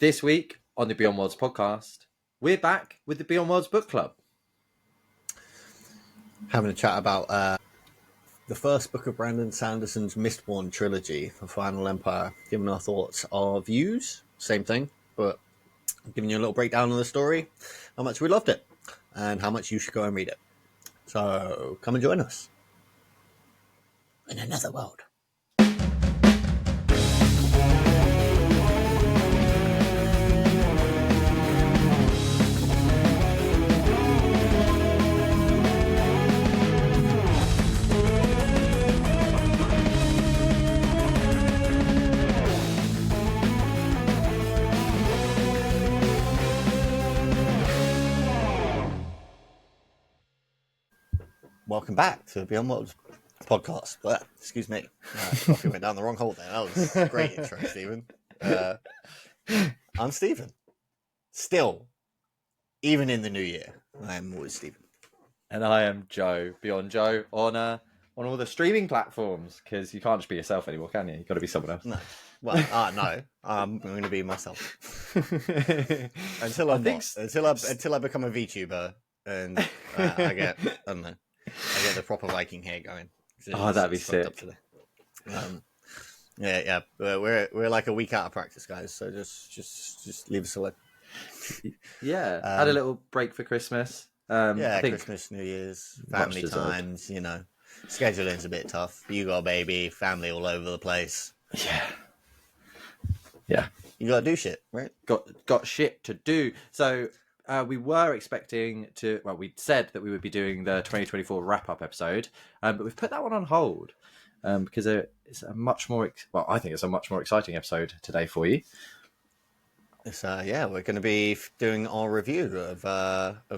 This week on the Beyond Worlds podcast, we're back with the Beyond Worlds book club. Having a chat about the first book of Brandon Sanderson's Mistborn trilogy for Final Empire, giving our thoughts, our views, same thing, but giving you a little breakdown of the story, how much we loved it, and how much you should go and read it. So come and join us in another world. Welcome back to the Beyond Worlds podcast. Excuse me. Coffee went down the wrong hole there. That was a great intro, Stephen. I'm Stephen. Still, even in the new year, I am always Stephen. And I am Joe, Beyond Joe, on all the streaming platforms, because you can't just be yourself anymore, can you? You've got to be someone else. No. Well, no. I'm going to be myself. Until I become a VTuber and I get the proper Viking hair going. That'd be sick. Yeah. We're like a week out of practice, guys. So just leave us alone. Yeah, had a little break for Christmas. Christmas, New Year's, family times. You know, scheduling's a bit tough. You got a baby, family all over the place. Yeah. You gotta do shit, right? Got shit to do. So. We were expecting to. Well, we said that we would be doing the 2024 wrap-up episode, but we've put that one on hold because it's a much more. Well, I think it's a much more exciting episode today for you. It's we're going to be doing our review of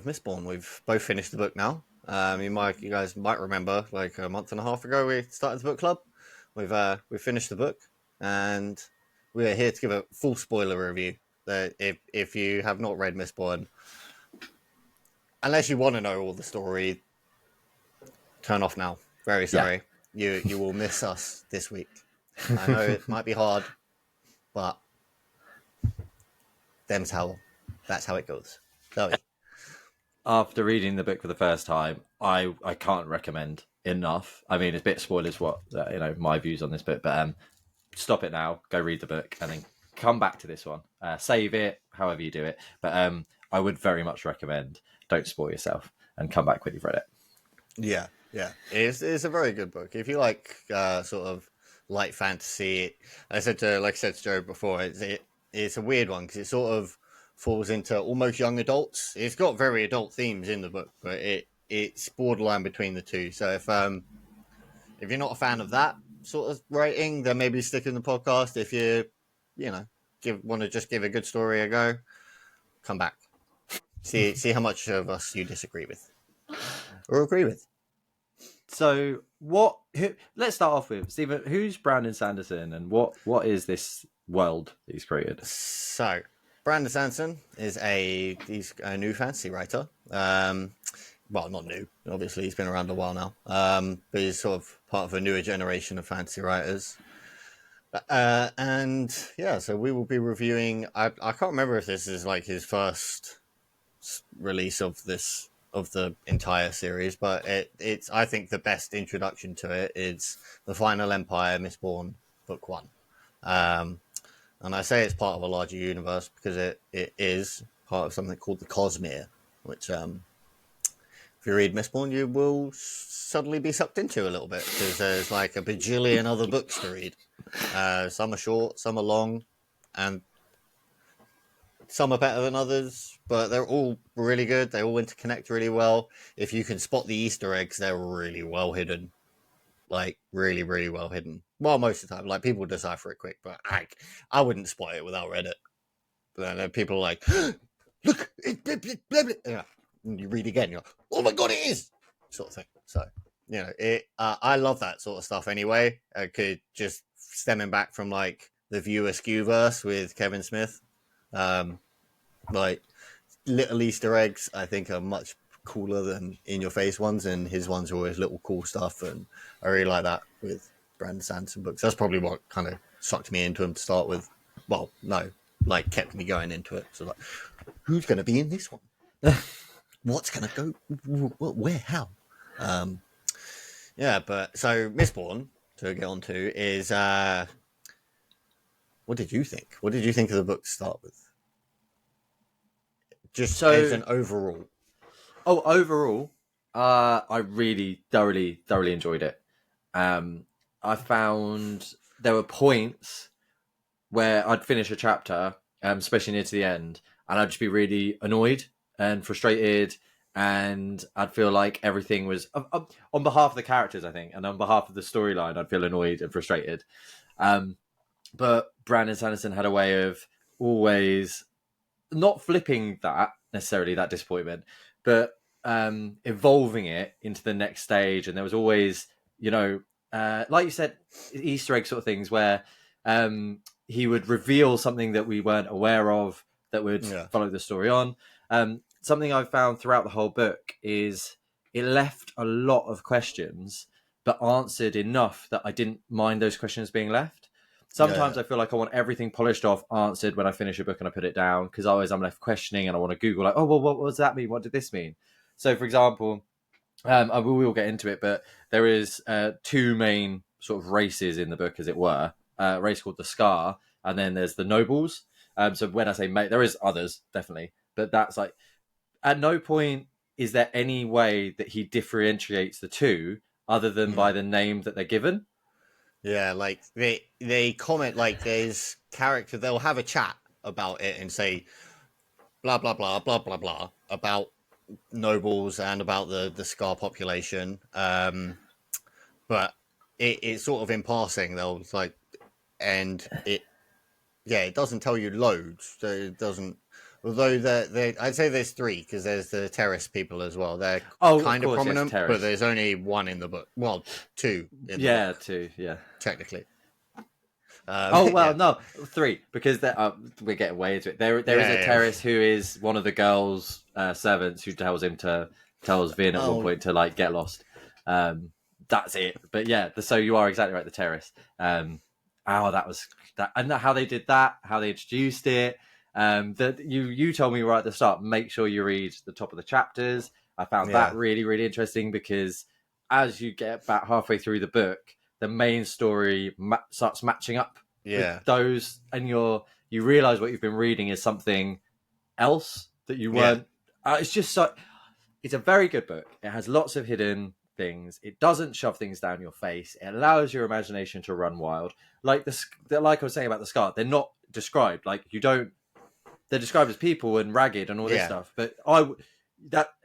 Mistborn. We've both finished the book now. You guys might remember, like a month and a half ago, we started the book club. We've finished the book, and we're here to give a full spoiler review. That if you have not read Mistborn, unless you want to know all the story, turn off now. Very sorry. Yeah. You will miss us this week. I know it might be hard, but that's how it goes. Sorry. After reading the book for the first time, I can't recommend enough. I mean, it's a bit spoilers my views on this book, but stop it now, go read the book, and then come back to this one. Save it, however you do it. But I would very much recommend don't spoil yourself and come back when you've read it. Yeah. It's a very good book. If you like sort of light fantasy, like I said to Joe before, it's a weird one because it sort of falls into almost young adults. It's got very adult themes in the book, but it's borderline between the two. So if you're not a fan of that sort of writing, then maybe stick in the podcast. If you want to just give a good story a go, come back. See how much of us you disagree with or agree with. So let's start off with Stephen. Who's Brandon Sanderson, and what is this world that he's created? So Brandon Sanderson is he's a new fantasy writer. Well, not new. Obviously, he's been around a while now. But he's sort of part of a newer generation of fantasy writers. So we will be reviewing. I can't remember if this is like his first release of the entire series, but it's I think the best introduction to it is the Final Empire Mistborn Book 1. And I say it's part of a larger universe because it is part of something called the Cosmere, which if you read Mistborn, you will suddenly be sucked into a little bit because there's like a bajillion other books to read. Some are short, some are long, and some are better than others, but they're all really good. They all interconnect really well. If you can spot the Easter eggs, they're really well hidden. Like, really, really well hidden. Well, most of the time. Like, people decipher it quick, but I wouldn't spot it without Reddit. But then people are like, look, yeah. And you read again, you're like, oh my god, it is! Sort of thing. So, I love that sort of stuff anyway. I could just stemming back from, like, the View Askew verse with Kevin Smith. Like, little Easter eggs, I think, are much cooler than in-your-face ones, and his ones are always little cool stuff, and I really like that with Brandon Sanderson books. That's probably what kind of sucked me into him to start with. Well, no, like kept me going into it. So like, who's going to be in this one? What's going to go? Where? How? Yeah, but so Mistborn to get on to is what did you think? What did you think of the book to start with? Just as So, an overall. overall, I really thoroughly enjoyed it. Um, I found there were points where I'd finish a chapter, especially near to the end, and I'd just be really annoyed and frustrated, and I'd feel like everything was on behalf of the characters, I think, and on behalf of the storyline, I'd feel annoyed and frustrated. Um, but Brandon Sanderson had a way of always not flipping that necessarily, that disappointment, but evolving it into the next stage. And there was always, like you said, Easter egg sort of things where he would reveal something that we weren't aware of that would follow the story on. Something I've found throughout the whole book is it left a lot of questions, but answered enough that I didn't mind those questions being left. Sometimes I feel like I want everything polished off, answered when I finish a book and I put it down, because always I'm left questioning and I want to Google, like, oh, well, what does that mean? What did this mean? So, for example, we will get into it, but there is two main sort of races in the book, as it were. A race called the Scar, and then there's the Nobles. So when I say mate, there is others, definitely. But that's like, at no point is there any way that he differentiates the two other than by the name that they're given. Yeah, like they comment like there's character. They'll have a chat about it and say blah blah blah blah blah blah about nobles and about the Scar population. But it's sort of in passing. They'll like, and it doesn't tell you loads. So it doesn't. Although I'd say there's three because there's the terrace people as well. They're Of kind of course, yes, prominent, but terrace. there's only one in the book. Well, two in the Yeah, book, two. Yeah. technically. Oh well, Yeah, no, three, because we're getting way into it. There is a yeah. terrorist who is one of the girls' servants who tells Vin at one Oh, point to like get lost. That's it. But yeah, so you are exactly right. The terrorist. That was that, and how they did that, how they introduced it. That you told me right at the start. Make sure you read the top of the chapters. I found that yeah, really interesting because as you get about halfway through the book, the main story starts matching up with yeah, those, and you realize what you've been reading is something else that you yeah, weren't. It's just so. It's a very good book. It has lots of hidden things. It doesn't shove things down your face. It allows your imagination to run wild. Like like I was saying about the Scar, they're not described. Like you don't. They're described as people and ragged and all this yeah, stuff. But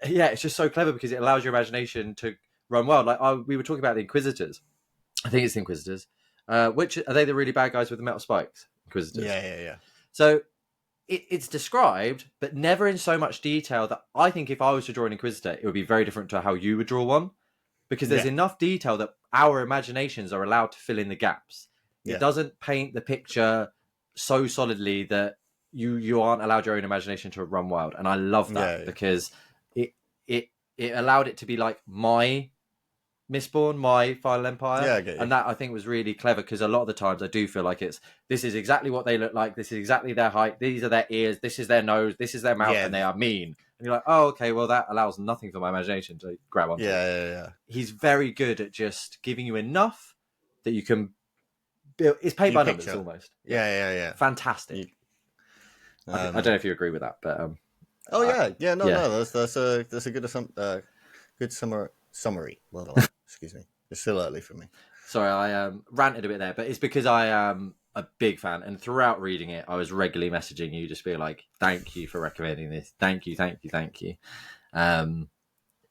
it's just so clever because it allows your imagination to run wild. Like we were talking about the Inquisitors. I think it's the Inquisitors. Which are they the really bad guys with the metal spikes? Inquisitors. yeah. So it's described, but never in so much detail that I think if I was to draw an Inquisitor, it would be very different to how you would draw one. Because there's Yeah, enough detail that our imaginations are allowed to fill in the gaps. It yeah, doesn't paint the picture so solidly that you aren't allowed your own imagination to run wild. And I love that yeah, because it it it allowed it to be like my Mistborn, my Final Empire, yeah. I get you. and that I think was really clever because a lot of the times I do feel like this is exactly what they look like, this is exactly their height, these are their ears, this is their nose, this is their mouth, Yeah, and they are mean. And you're like, oh, okay, well that allows nothing for my imagination to grab onto. yeah. He's very good at just giving you enough that you can build. It's paid You by numbers picture. almost. Yeah. Fantastic. You, I don't know if you agree with that, but oh yeah. yeah. No. That's a good summary. Well, excuse me. It's still early for me. Sorry, I ranted a bit there, but it's because I am a big fan, and throughout reading it, I was regularly messaging you, just being like, "Thank you for recommending this. Thank you, thank you, thank you." And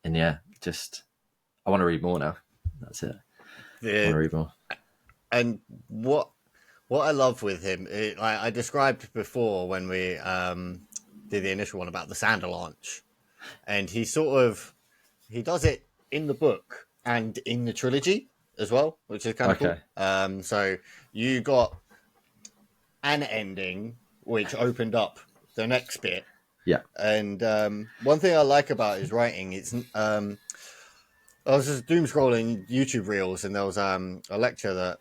yeah, just I want to read more now. That's it. I want to The read more. and what I love with him, I described before when we did the initial one about the Sandal Launch, and he does it in the book and in the trilogy as well, which is kind of cool. Okay. So you got an ending which opened up the next bit, Yeah. and one thing I like about his writing, I was just doom scrolling YouTube reels, and there was a lecture that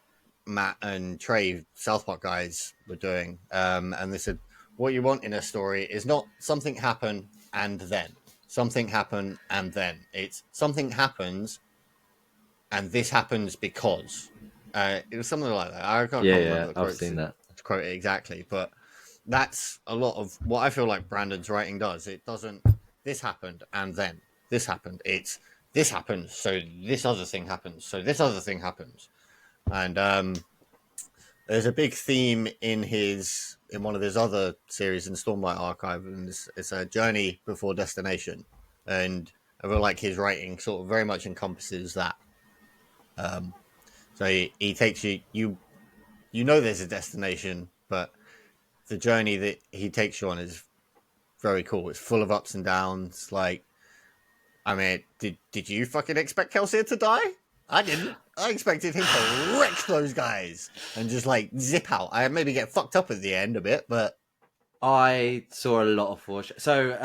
Matt and Trey, South Park guys, were doing, and they said, what you want in a story is not something happen and then something happen and then it's something happens and this happens because it was something like that. I Yeah, can't yeah, remember the I've quotes seen that. to quote it exactly, but that's a lot of what I feel like Brandon's writing does. It doesn't this happened and then this happened. It's this happens, so this other thing happens, so this other thing happens. And there's a big theme in one of his other series in Stormlight Archive, and it's a journey before destination. And I feel like his writing sort of very much encompasses that. Um, so he takes you know there's a destination, but the journey that he takes you on is very cool. It's full of ups and downs. Like, I mean, did you fucking expect Kelsier to die? I didn't. I expected him to wreck those guys and just like zip out. I maybe get fucked up at the end a bit, but I saw a lot of So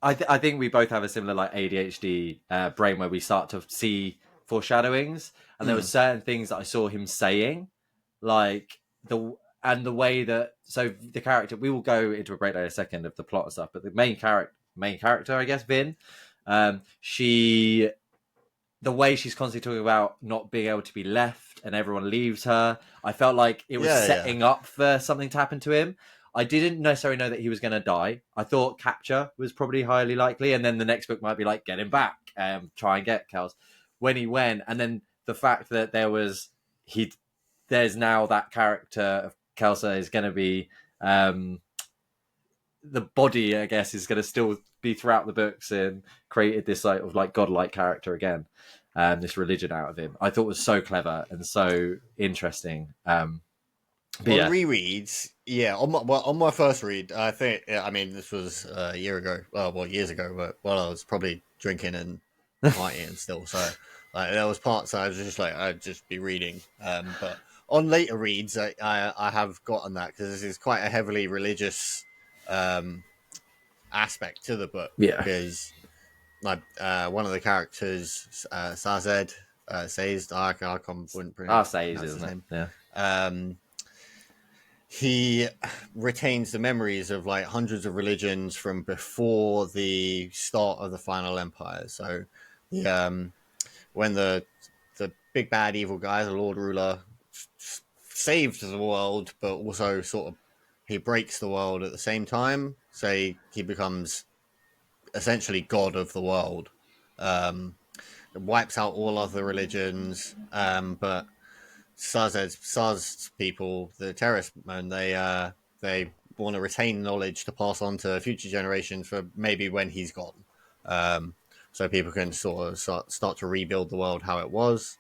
I think we both have a similar like ADHD brain where we start to see foreshadowings, and there were mm, certain things that I saw him saying, like the way that the character. We will go into a breakdown in a second of the plot and stuff, but the main character, I guess, Vin. She the way she's constantly talking about not being able to be left and everyone leaves her. I felt like it was yeah. setting up for something to happen to him. I didn't necessarily know that he was going to die. I thought capture was probably highly likely, and then the next book might be like get him back, try and get Kels. When he went, and then the fact that there's now that character of Kelsa is going to be the body, I guess, is going to still be throughout the books and created this like of like godlike character again, this religion out of him. I thought was so clever and so interesting. But On yeah, rereads, yeah, on my first read, I think, yeah, I mean, this was a year ago, well, years ago, but I was probably drinking and partying still, so like there was parts I was just like I'd just be reading, but on later reads, I have gotten that because this is quite a heavily religious um aspect to the book yeah. because like one of the characters, Sazed, says wouldn't I'll say easy, pronounce his isn't it? name. Yeah. Um, he retains the memories of like hundreds of religions from before the start of the final empire. So the when the big bad evil guy, the Lord Ruler, saved the world, but also sort of he breaks the world at the same time. So he becomes essentially god of the world. Um, wipes out all other religions, but Saz people, the terrorist men, they want to retain knowledge to pass on to future generations for maybe when he's gone, um, so people can sort of start to rebuild the world how it was.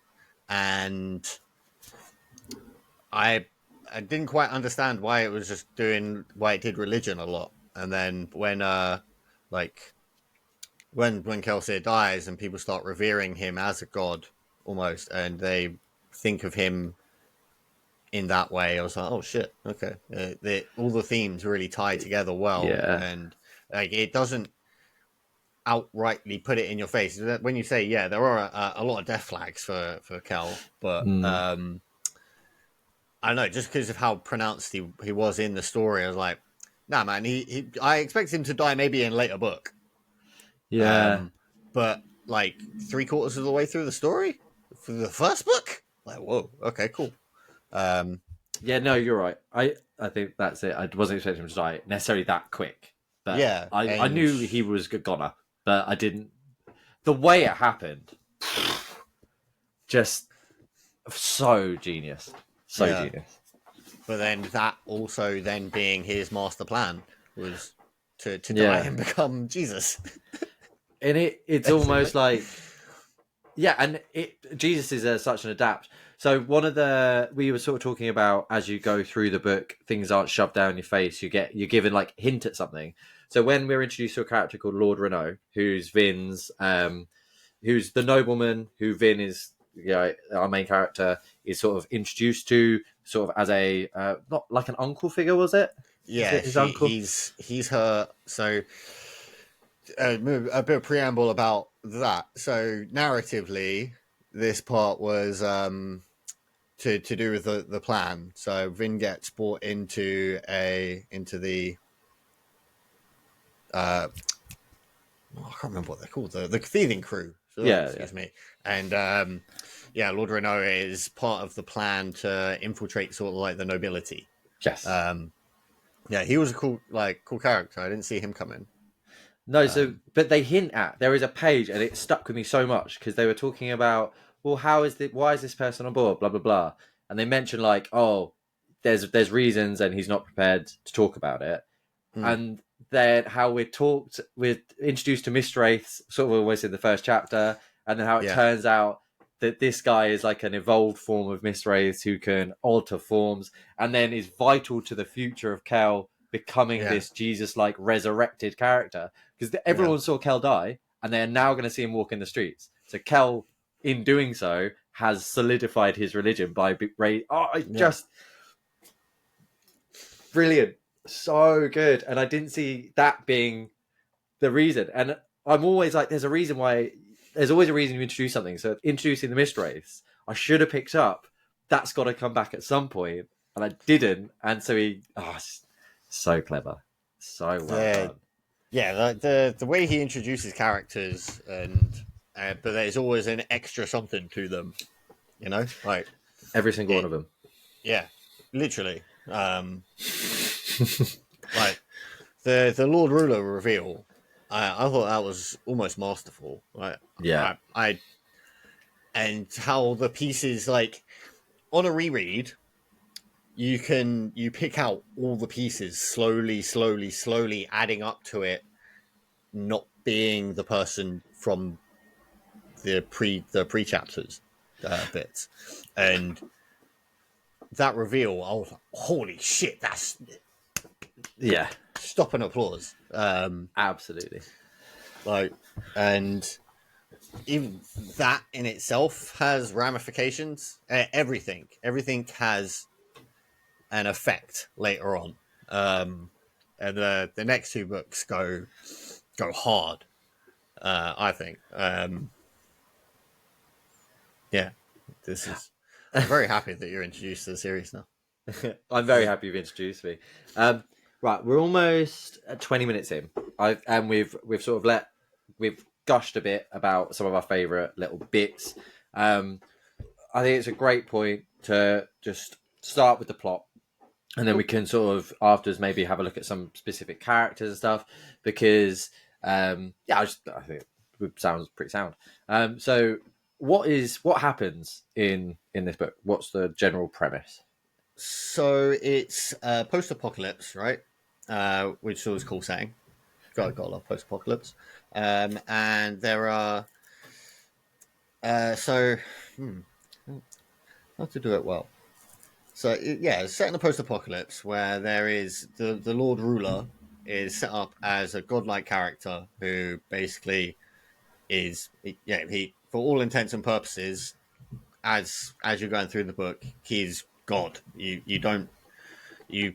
And I I didn't quite understand why it was just doing why it did religion a lot, and then when like when Kelsier dies and people start revering him as a god almost, and they think of him in that way, I was like, oh shit, okay. All the themes really tie together well, Yeah. and like it doesn't outrightly put it in your face. When you say, yeah, there are a lot of death flags for Kel, but Mm. I don't know, just because of how pronounced he was in the story, I was like, nah, man, I expect him to die maybe in a later book, Yeah. um, but like 3/4 of the way through the story for the first book, like, whoa, okay, cool. Um, Yeah, no, you're right. I think that's it. I wasn't expecting him to die necessarily that quick, but yeah, I and knew he was a goner, but I didn't. The way it happened, just so genius, so yeah. genius. But then that also then being his master plan was to die Yeah, and become Jesus, and it's basically. almost like yeah, and Jesus is such an adapt. So one of the we were sort of talking about as you go through the book, things aren't shoved down your face. You're given like hint at something. So when we're introduced to a character called Lord Renault, who's Vin's, who's the nobleman who Vin is, our main character is sort of introduced to, sort of as a not like an uncle figure, was it? Was Yeah, it his uncle? he's her. So a bit of preamble about that. So narratively, this part was to do with the plan. So Vin gets brought into the I can't remember what they're called, the thieving crew. So, Yeah, excuse me. And Lord Renault is part of the plan to infiltrate sort of like the nobility. yes. He was a cool character. I didn't see him come in. No, so but they hint at there is a page, and it stuck with me so much because they were talking about, well, why is this person on board, blah blah blah, and they mentioned like, oh, there's reasons, and he's not prepared to talk about it, Mm, and then how we're introduced to Mistwraiths sort of almost in the first chapter, and then how it yeah, turns out that this guy is like an evolved form of Mistwraiths who can alter forms, and then is vital to the future of Kel becoming yeah, this Jesus-like resurrected character. Because yeah, everyone saw Kel die, and they're now going to see him walk in the streets. So Kel, in doing so, has solidified his religion by yeah. just brilliant, so good. And I didn't see that being the reason. And I'm always like, there's always a reason you introduce something. So introducing the Mistwraiths, I should have picked up. That's got to come back at some point, and I didn't. And so so clever, so well Yeah, done. yeah. The way he introduces characters, and but there's always an extra something to them. You know, like Every single one it. of them. Yeah, literally. Like the Lord Ruler reveal. I thought that was almost masterful. Like Yeah, I and how the pieces like on a reread you pick out all the pieces slowly adding up to it not being the person from the pre chapters bits, and that reveal, I was like, holy shit, that's yeah, stop and applause. absolutely. Like, and even that in itself has ramifications. Everything has an effect later on. And the next two books go hard. I think. Yeah, this is. I'm very happy that you're introduced to the series now. I'm very happy you've introduced me. Right, we're almost 20 minutes in. We've sort of we've gushed a bit about some of our favourite little bits. I think it's a great point to just start with the plot, and then we can sort of afterwards maybe have a look at some specific characters and stuff, because I think it sounds pretty sound. So what happens in this book? What's the general premise? So it's post-apocalypse, right? Which is always cool saying. Got a lot of post-apocalypse, and there are so how to do it well. So it's set in a post-apocalypse where there is the Lord Ruler is set up as a godlike character who basically is he for all intents and purposes, as you're going through the book, he's God. You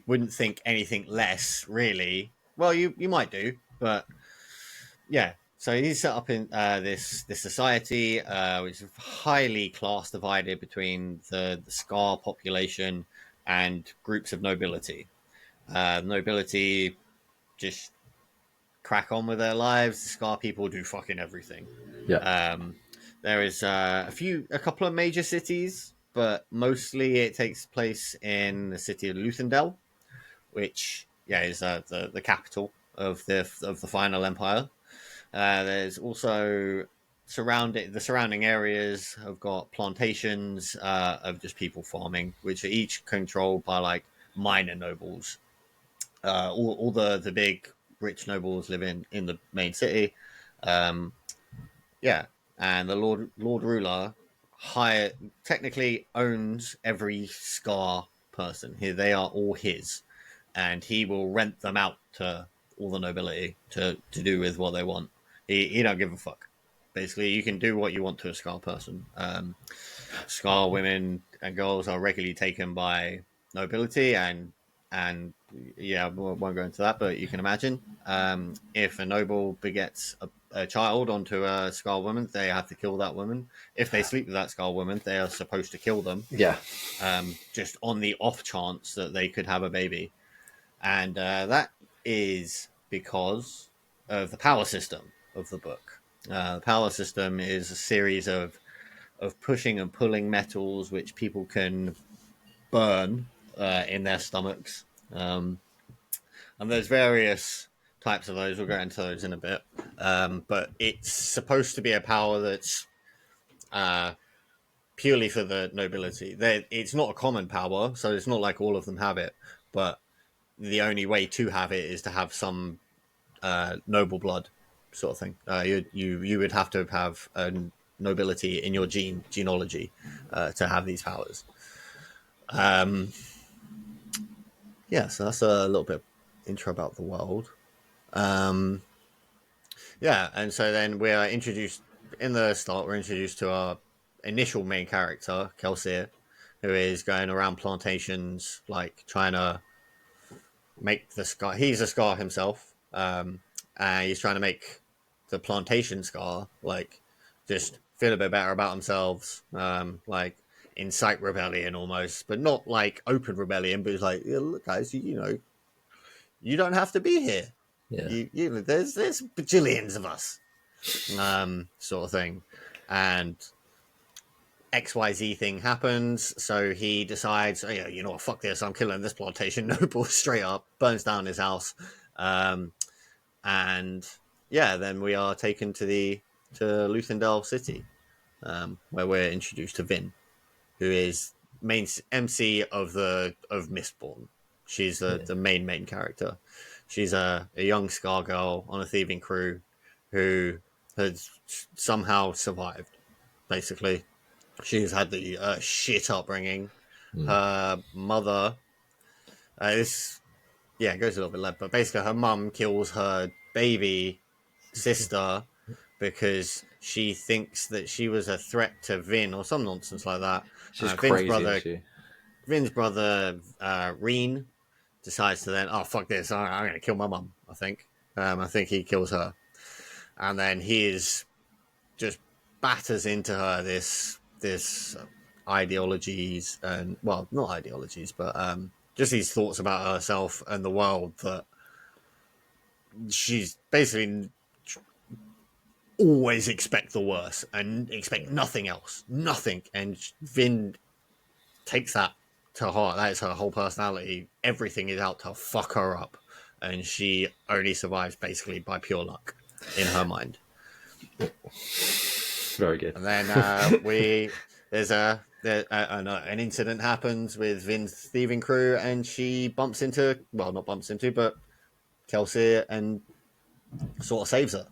wouldn't think anything less, really. Well, you might do, but yeah. So he's set up in this society, which is highly class divided between the Scar population and groups of nobility. Nobility just crack on with their lives. The Scar people do fucking everything. Yeah, Um, there is a couple of major cities, but mostly it takes place in the city of Luthendel, which is the capital of the final empire. There's also the surrounding areas have got plantations of just people farming, which are each controlled by like minor nobles. All the big rich nobles live in the main city. Um, yeah, and the Lord Ruler hire technically owns every Scar person. Here they are all his, and he will rent them out to all the nobility to do with what they want. He don't give a fuck. Basically, you can do what you want to a Scar person. Scar women and girls are regularly taken by nobility, and yeah, I won't go into that, but you can imagine if a noble begets a child onto a Scar woman, they have to kill that woman. If they sleep with that Scar woman, they are supposed to kill them. yeah, Just on the off chance that they could have a baby, and that is because of the power system of the book. The power system is a series of pushing and pulling metals which people can burn in their stomachs. And there's various types of those. We'll go into those in a bit. But it's supposed to be a power that's uh, purely for the nobility. It's not a common power, so it's not like all of them have it. But the only way to have it is to have some noble blood, sort of thing. You would have to have a nobility in your genealogy to have these powers. Yeah, so that's a little bit intro about the world. Yeah, and so then we are introduced in the start. We're introduced to our initial main character, Kelsier, who is going around plantations, like trying to make the scar. He's a scar himself, and he's trying to make the plantation scar like just feel a bit better about themselves, like incite rebellion almost, but not like open rebellion. But it's like, yeah, look, guys, you don't have to be here. Yeah. There's bajillions of us, sort of thing, and XYZ thing happens. So he decides, oh, yeah, you know what, fuck this, I'm killing this plantation noble straight up, burns down his house, and yeah, then we are taken to Luthendale City, where we're introduced to Vin, who is main MC of Mistborn. She's the main character. She's a young scar girl on a thieving crew who has somehow survived. Basically, she's had the shit upbringing. Her mother, this it goes a little bit left, but basically her mum kills her baby sister because she thinks that she was a threat to Vin or some nonsense like that. She's Vin's crazy, brother, isn't she? Vin's brother, Reen, decides to then, oh fuck this, I'm going to kill my mum. I think he kills her, and then he is just batters into her this ideologies and, well, not ideologies, but just these thoughts about herself and the world that she's basically always expect the worst and expect nothing else, nothing. And Vin takes that to heart. That is her whole personality. Everything is out to fuck her up, and she only survives basically by pure luck in her mind. Very good. And then there's an incident happens with Vin's thieving crew, and she bumps into, well, not bumps into, but Kelsier, and sort of saves her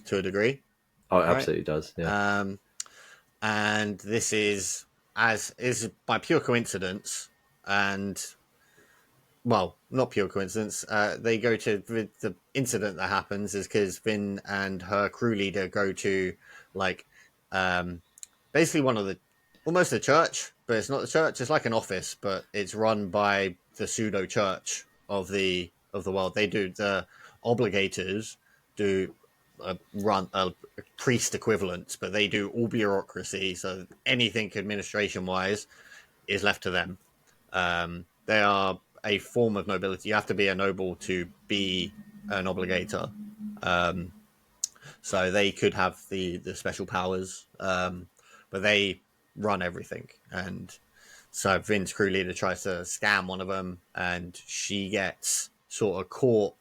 to a degree. Oh, it absolutely does. Yeah. And this is by pure coincidence, and, well, not pure coincidence. They go to the incident that happens is because Vin and her crew leader go to, like, basically one of the, almost a church, but it's not the church. It's like an office, but it's run by the pseudo church of the world. They do, the obligators do run a priest equivalent, but they do all bureaucracy. So anything administration wise is left to them. They are a form of nobility. You have to be a noble to be an obligator. So they could have the special powers, but they run everything. And so Vin's crew leader tries to scam one of them, and she gets sort of caught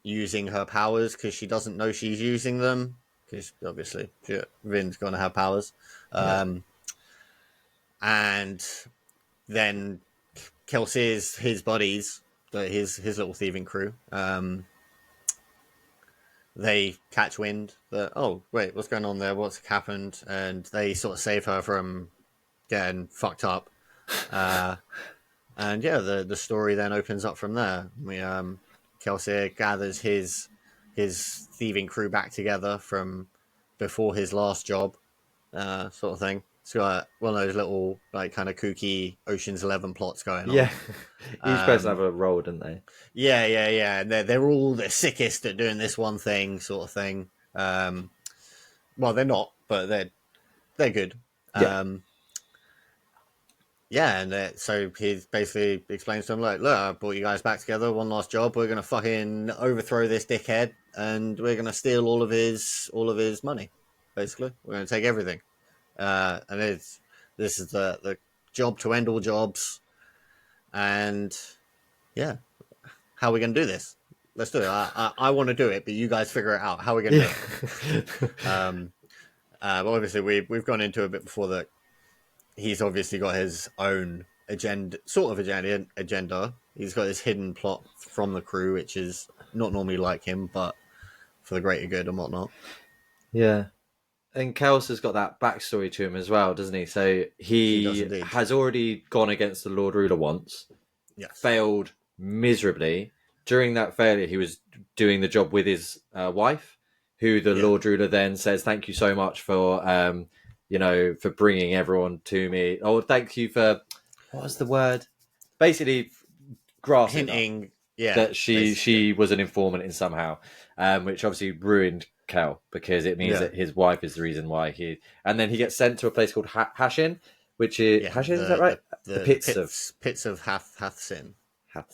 using her powers because she doesn't know she's using them, because obviously Vin's going to have powers. And then Kelsey's his buddies, his little thieving crew, they catch wind that, oh wait, what's going on there? What's happened? And they sort of save her from getting fucked up. And yeah, the story then opens up from there. We Kelsey gathers his thieving crew back together from before his last job, sort of thing. It's got one of those little, like, kind of kooky Ocean's 11 plots going on. Yeah. Each person have a role, don't they? Yeah. And they're all the sickest at doing this one thing, sort of thing. Well, they're not, but they're good. Yeah. Yeah, and so he basically explains to him, like, look, I brought you guys back together, one last job. We're gonna fucking overthrow this dickhead, and we're gonna steal all of his money. Basically, we're gonna take everything. And this is the job to end all jobs. And yeah, how are we gonna do this? Let's do it. I want to do it, but you guys figure it out. How are we gonna do it? But obviously we've gone into a bit before that. He's obviously got his own agenda, sort of agenda. He's got this hidden plot from the crew, which is not normally like him, but for the greater good and whatnot. Yeah. And Kels has got that backstory to him as well, doesn't he? So He does he indeed. has already gone against the Lord Ruler once, Yes. failed miserably. During that failure, he was doing the job with his wife, who the Lord Ruler then says, "Thank you so much for, for bringing everyone to me. Oh, thank you for what was the word? Basically, grassing up Hinting, yeah, that she was an informant in somehow, which obviously ruined Kel because it means that his wife is the reason why he. And then he gets sent to a place called Hashin, which is Hashin. Is that right? The pits of Hath Sin.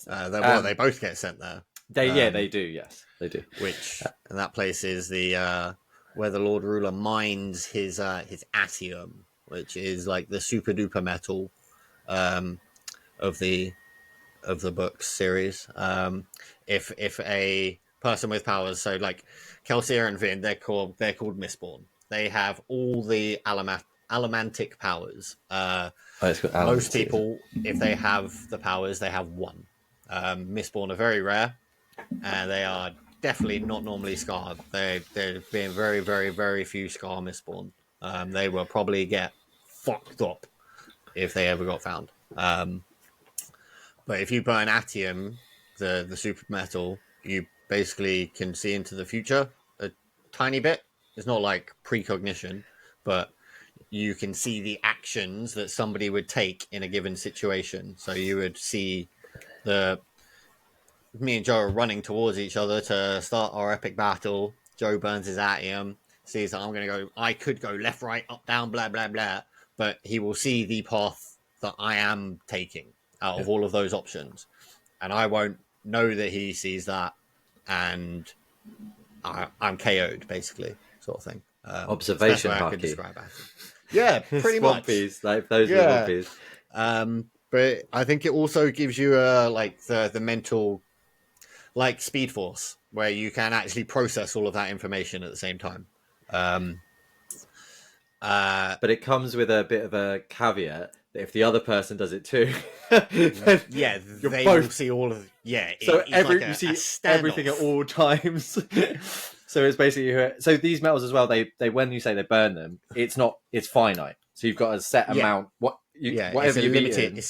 They both get sent there. They do. Yes, they do. Which and that place is the where the Lord Ruler mines his atium, which is like the super duper metal of the book series. If a person with powers, so like Kelsier and Vin, they're called Mistborn. They have all the Alamantic powers. Most people, if they have the powers, they have one. Mistborn are very rare, and they are definitely not normally scarred. There've been very, very, very few scar Mistborn. They will probably get fucked up if they ever got found. But if you put an atium, the super metal, you basically can see into the future a tiny bit. It's not like precognition, but you can see the actions that somebody would take in a given situation. So you would see me and Joe are running towards each other to start our epic battle. Joe burns his atium, sees that I could go left, right, up, down, blah, blah, blah. But he will see the path that I am taking out of all of those options. And I won't know that he sees that. And I'm KO'd, basically, sort of thing. Observation hockey. Yeah, pretty much. Like those are One Piece. But I think it also gives you the mental, like Speed Force, where you can actually process all of that information at the same time. But it comes with a bit of a caveat that if the other person does it too, they will see all of So you see everything at all times. So it's basically these metals as well. They when you say they burn them, it's finite. So you've got a set amount. Whatever you limited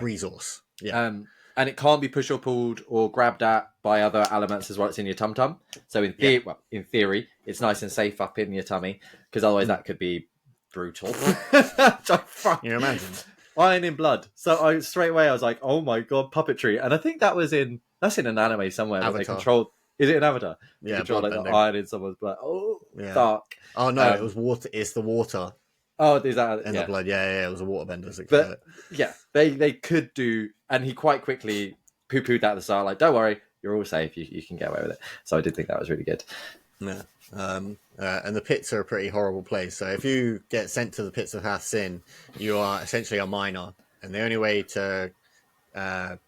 resource. And it can't be pushed or pulled or grabbed at by other elements as well. It's in your tum tum. So in theory, it's nice and safe up in your tummy because otherwise that could be brutal. Can you imagine? Iron in blood. So straight away I was like, oh my god, puppetry. And I think that's in an anime somewhere. Where they control. Is it an Avatar? Yeah, control like the iron in someone's blood. Oh, dark. Oh no, it was water. It's the water. Oh, is that in the blood? Yeah, it was a waterbender. But they could do, and he quite quickly poo-pooed that at the start. Like, don't worry, you're all safe. You can get away with it. So I did think that was really good. Yeah. And the pits are a pretty horrible place. So if you get sent to the pits of Hath Sin, you are essentially a miner, and the only way to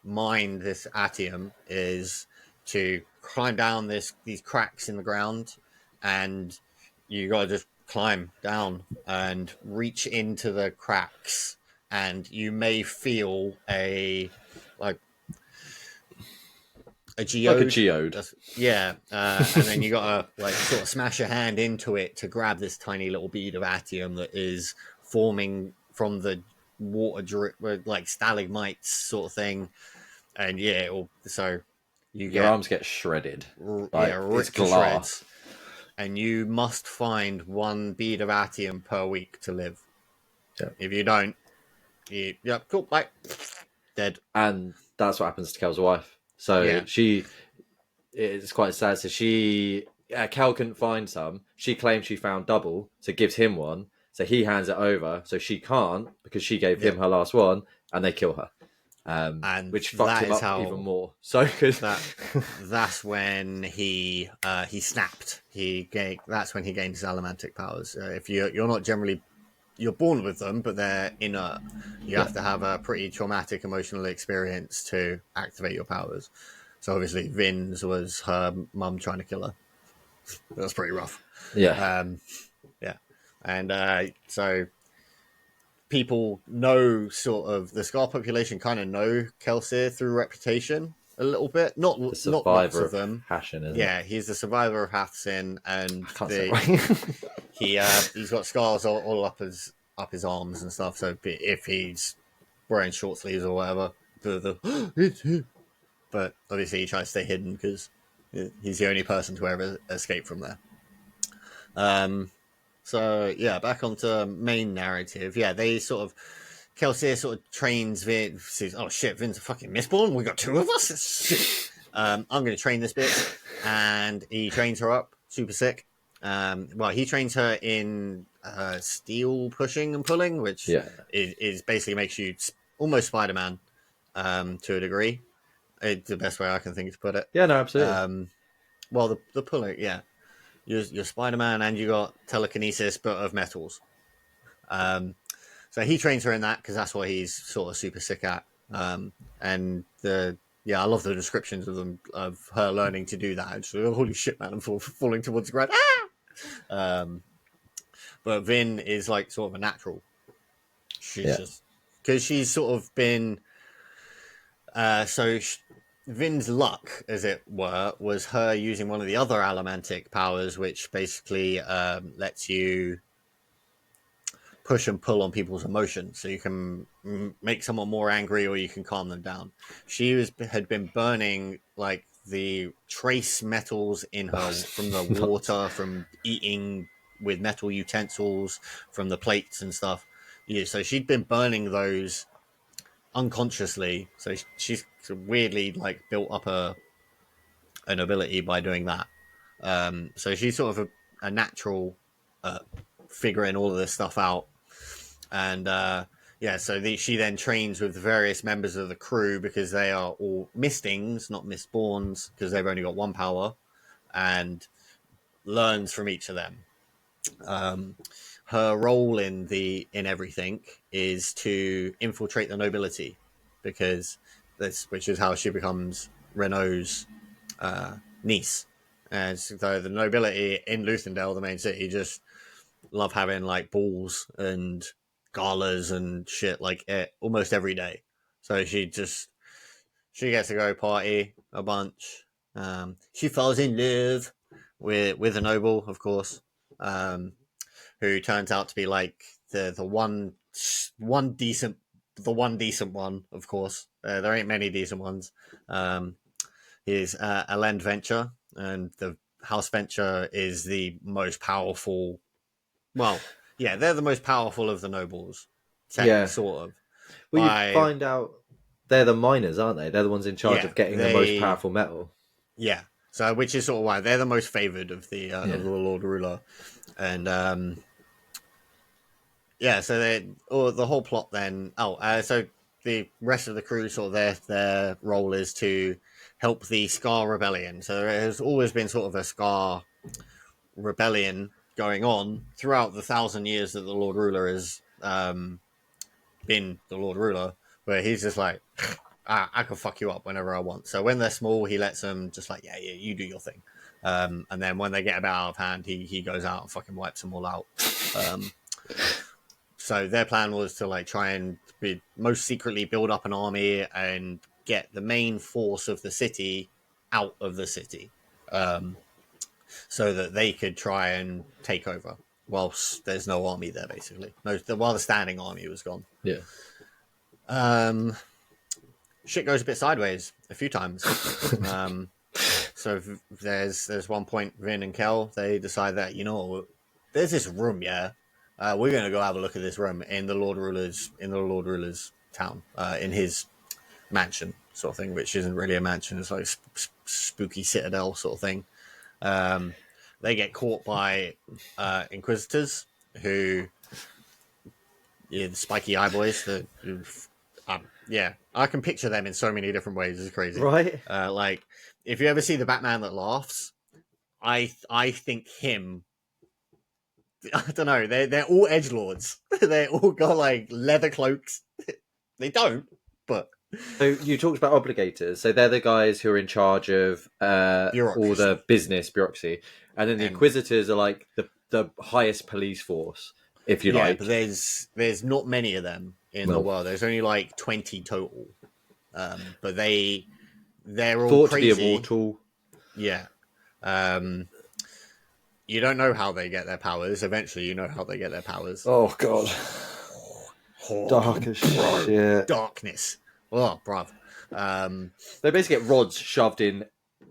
mine this atium is to climb down these cracks in the ground, and you got to just climb down and reach into the cracks, and you may feel a geode. Like a geode. And then you gotta sort of smash your hand into it to grab this tiny little bead of atium that is forming from the water drip, like stalagmites sort of thing. And your arms get shredded. Ripped to shreds. And you must find one bead of atium per week to live. Yeah. If you don't, cool, bye. Dead. And that's what happens to Kel's wife. So it's quite sad. So Kel couldn't find some. She claims she found double, so gives him one. So he hands it over, so she can't because she gave him Yep. her last one, and they kill her, And which fucks that him is up how even more. So because that's when he snapped. That's when he gained his allomantic powers. If you're not generally you're born with them, but they're inert. You have to have a pretty traumatic emotional experience to activate your powers. So obviously, Vin's was her mum trying to kill her. That's pretty rough. yeah, Yeah, and so people know sort of the Scar population kind of know Kelsier through reputation a little bit. Not the not lots survivor of of them. Hashin, isn't it? Yeah, he's the survivor of Hathsin, and I can't say it right. he's got scars all up his arms and stuff. So if he's wearing short sleeves or whatever, it's him. But obviously he tries to stay hidden because he's the only person to ever escape from there. So yeah, back onto main narrative. Yeah, they sort of Kelsier sort of trains Vin. Says, "Oh shit, Vin's a fucking Mistborn. We got two of us. Shit. I'm going to train this bitch," and he trains her up. Super sick. Well, he trains her in steel pushing and pulling, which yeah, is basically makes you almost Spider-Man to a degree. It's the best way I can think to put it. yeah, no, absolutely. Well, the pulling, yeah, you're Spider-Man and you got telekinesis, but of metals. So he trains her in that because that's what he's sort of super sick at. And I love the descriptions of them of her learning to do that. And she's like, holy shit, man, I'm falling towards the ground. Ah! But Vin is like sort of a natural. She's just because she's sort of been Vin's luck, as it were, was her using one of the other allomantic powers, which basically lets you push and pull on people's emotions, so you can make someone more angry or you can calm them down. Had been burning like the trace metals in her from the water, from eating with metal utensils, from the plates and stuff. Yeah, so she'd been burning those unconsciously. So she's weirdly like built up an ability by doing that. So she's sort of a natural figuring all of this stuff out. And she then trains with the various members of the crew because they are all Mistings, not Mistborns, because they've only got one power, and learns from each of them. Her role in everything is to infiltrate the nobility, because which is how she becomes Renault's niece. And so the nobility in Luthendale, the main city, just love having like balls and galas and shit like it almost every day. So she gets to go party a bunch. She falls in love with a noble, of course, who turns out to be like the one decent one, of course. There ain't many decent ones. He's Elend Venture, and the House Venture is the most powerful. Well, yeah, they're the most powerful of the nobles, Yeah. sort of. Well, you By find out they're the miners, aren't they? They're the ones in charge yeah, of getting the most powerful metal. yeah. So, which is sort of why they're the most favored of the Lord Ruler, and yeah. So the whole plot then. So the rest of the crew, sort of their role is to help the Scar rebellion. So there has always been sort of a Scar rebellion going on throughout the 1,000 years that the Lord Ruler has been the Lord Ruler, where he's just like, I can fuck you up whenever I want. So when they're small, he lets them just like, yeah, you do your thing. And then when they get a bit out of hand, he goes out and fucking wipes them all out. So their plan was to like try and most secretly build up an army and get the main force of the city out of the city, so that they could try and take over whilst there's no army there, basically. While the standing army was gone. Yeah. Shit goes a bit sideways a few times. So there's one point Vin and Kel, they decide that, there's this room, yeah. We're gonna go have a look at this room in the Lord Ruler's town, in his mansion sort of thing, which isn't really a mansion. It's like spooky citadel sort of thing. They get caught by Inquisitors who Yeah, the spiky eye boys. Yeah, I can picture them in so many different ways. It's crazy. Right? Like if you ever see the Batman that laughs, I think him. I don't know. They're all edge lords. They all got like leather cloaks. They don't, but So you talked about obligators. So they're the guys who are in charge of all bureaucracy the business bureaucracy, and then the and inquisitors are like the highest police force, if you yeah, but like. there's not many of them in the Well, world. There's only like 20 total. But they're all thought to be crazy. immortal. Yeah. Um, you don't know how they get their powers. Eventually, you know how they get their powers. Oh god, Oh, dark as bro, shit. darkness. Oh, bruv. They basically get rods shoved in.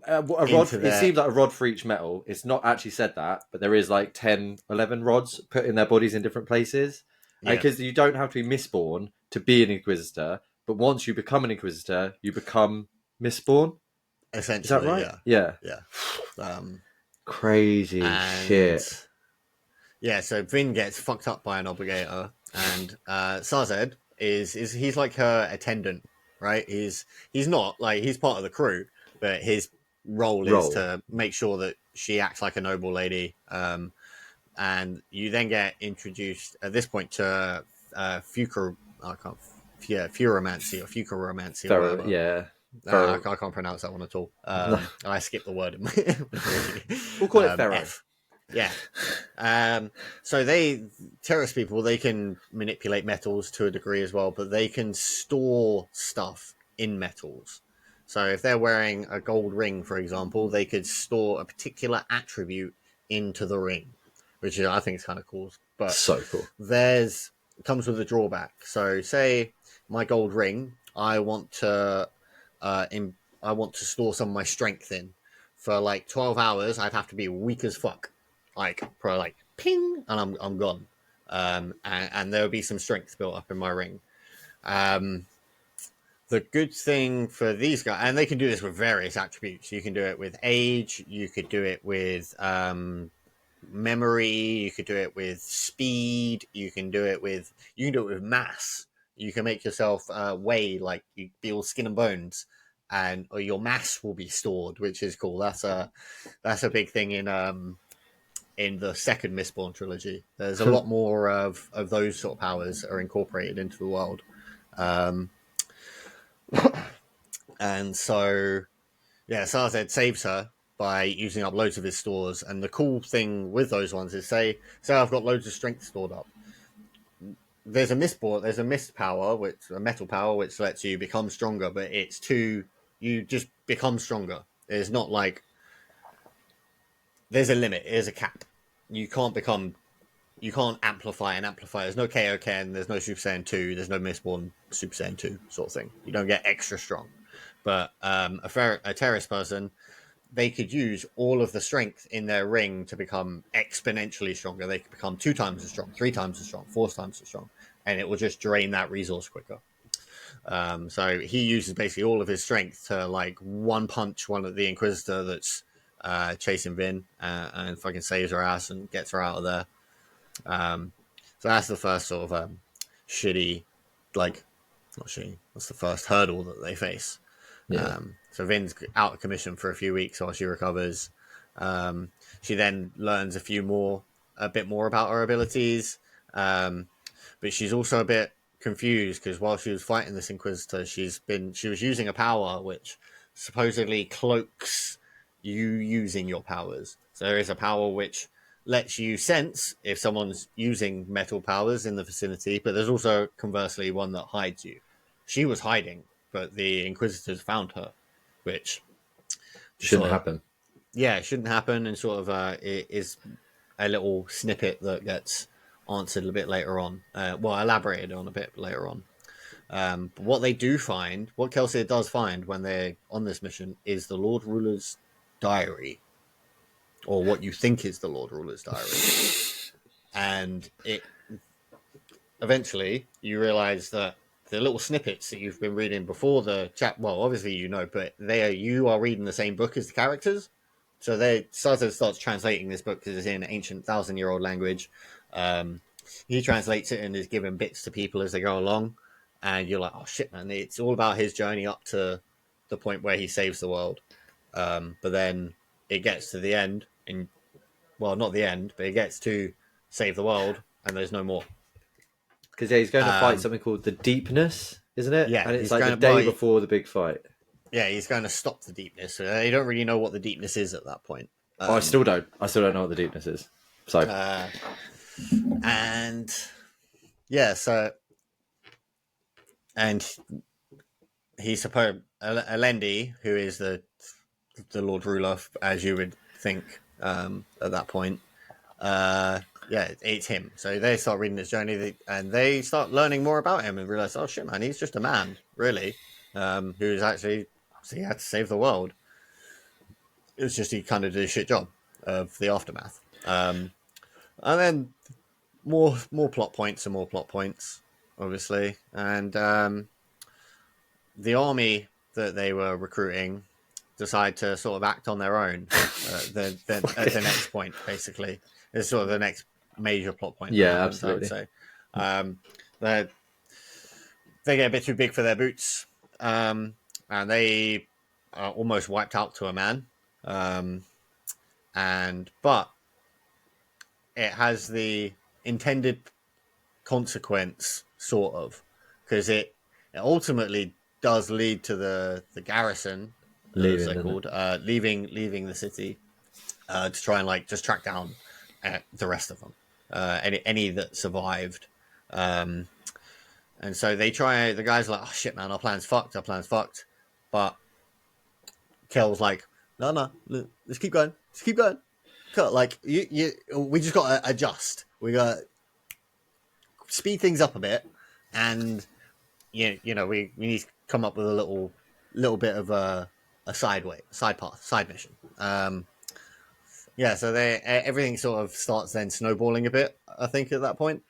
A rod. Into It their seems like a rod for each metal. It's not actually said that, but there is like 10, 11 rods put in their bodies in different places. yeah, Because you don't have to be Mistborn to be an Inquisitor, but once you become an Inquisitor, you become Mistborn. Is that essentially, right? yeah, Yeah. yeah. Um, Crazy and shit. yeah, so Vin gets fucked up by an obligator, and Sazed is he's like her attendant, right? He's not like he's part of the crew, but his role is Roll. to make sure that she acts like a noble lady. And you then get introduced at this point to Fucur. I can't. Yeah, Furomancy or Fucuromancy or Pharaoh. whatever. Yeah. I Pharaoh. can't pronounce that one at all. No. I skipped the word. We'll call it Pharaoh. F. Yeah. So terrorist people, they can manipulate metals to a degree as well, but they can store stuff in metals. So if they're wearing a gold ring, for example, they could store a particular attribute into the ring, which I think is kind of cool. But So cool. there's comes with a drawback. So say my gold ring, uh, I want to store some of my strength in. For like 12 hours, I'd have to be weak as fuck, like probably like ping, and I'm gone. And there will be some strength built up in my ring. Um, the good thing for these guys, and they can do this with various attributes. You can do it with age. You could do it with memory. You could do it with speed. You can do it with mass. You can make yourself weigh like you be all skin and bones, and or your mass will be stored, which is cool. That's a big thing in the second Mistborn trilogy. There's a lot more of those sort of powers are incorporated into the world. Um, and so, yeah, Sarzed saves her by using up loads of his stores. And the cool thing with those ones is, say I've got loads of strength stored up. There's a mist power, which a metal power, which lets you become stronger, but you just become stronger. There's not like there's a limit, there's a cap. You can't become you can't amplify and amplify. There's no Kaioken, there's no Super Saiyan 2, there's no Mistborn Super Saiyan 2 sort of thing. You don't get extra strong. But a terrorist person, they could use all of the strength in their ring to become exponentially stronger. They could become 2 times as strong, 3 times as strong, 4 times as strong, and it will just drain that resource quicker. So he uses basically all of his strength to like one punch one of the Inquisitor that's chasing Vin and fucking saves her ass and gets her out of there. So that's the first sort of shitty, like not shitty. That's the first hurdle that they face. Yeah. So Vin's out of commission for a few weeks while she recovers. She then learns a bit more about her abilities, but she's also a bit confused because while she was fighting this Inquisitor, she was using a power which supposedly cloaks you using your powers. So there is a power which lets you sense if someone's using metal powers in the vicinity, but there's also conversely one that hides you. She was hiding, but the Inquisitors found her, which Shouldn't sort of happen. yeah, it shouldn't happen, and sort of it is a little snippet that gets answered a bit later on. Elaborated on a bit later on. But what they do find, what Kelsier does find when they're on this mission, is the Lord Ruler's diary, or what you think is the Lord Ruler's diary, and it eventually you realize that the little snippets that you've been reading before the chat, well, obviously you know, but you are reading the same book as the characters. So Sato starts translating this book because it's in an ancient 1,000-year-old language, he translates it and is giving bits to people as they go along, and you're like, oh shit, man! It's all about his journey up to the point where he saves the world. But then it gets to the end, and well, not the end, but it gets to save the world, and there's no more. Because he's going to fight Um, something called the Deepness, isn't it? yeah, And it's he's like the going to. day Well, before the big fight. yeah, he's going to stop the deepness. You don't really know what the deepness is at that point. Oh, I Um, still don't. I still don't know what the Deepness is. So uh, and yeah, so and he's supposed Alendi, who is the Lord Ruler, as you would think at that point. Yeah, it's him. So they start reading his journey, and they start learning more about him, and realize, oh shit, man, he's just a man, really, who's actually so he had to save the world. It was just he kind of did a shit job of the aftermath. And then more plot points and more plot points, obviously, and the army that they were recruiting decide to sort of act on their own. At the next point, basically, is sort of the next major plot point that yeah, happens. I'd absolutely. say they they get a bit too big for their boots, and they are almost wiped out to a man. Um, and but it has the intended consequence, sort of, because it ultimately does lead to the garrison, as Leaving, they're isn't it? called, leaving the city to try and like just track down the rest of them, any that survived. Um, and so they try. The guys are like, oh shit, man, our plan's fucked. Our plan's fucked. But Kel's like, no, no, let's keep going. Let's keep going. Like we just got to adjust. We got to speed things up a bit, and we need to come up with a little bit of a side path, side mission. Yeah, so they everything sort of starts then snowballing a bit. I think at that point,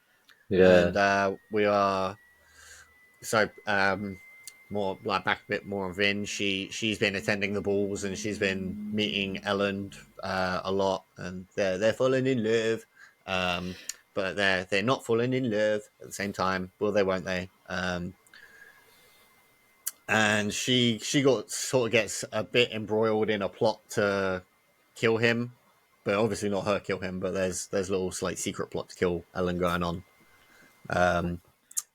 Yeah. and we are so more like back a bit more on Vin. She's been attending the balls and she's been meeting Ellen a lot, and they're falling in love. But they're not falling in love at the same time. Well, they won't they? And she got sort of gets a bit embroiled in a plot to kill him, but obviously not her kill him. But there's little like secret plot to kill Ellen going on. Um,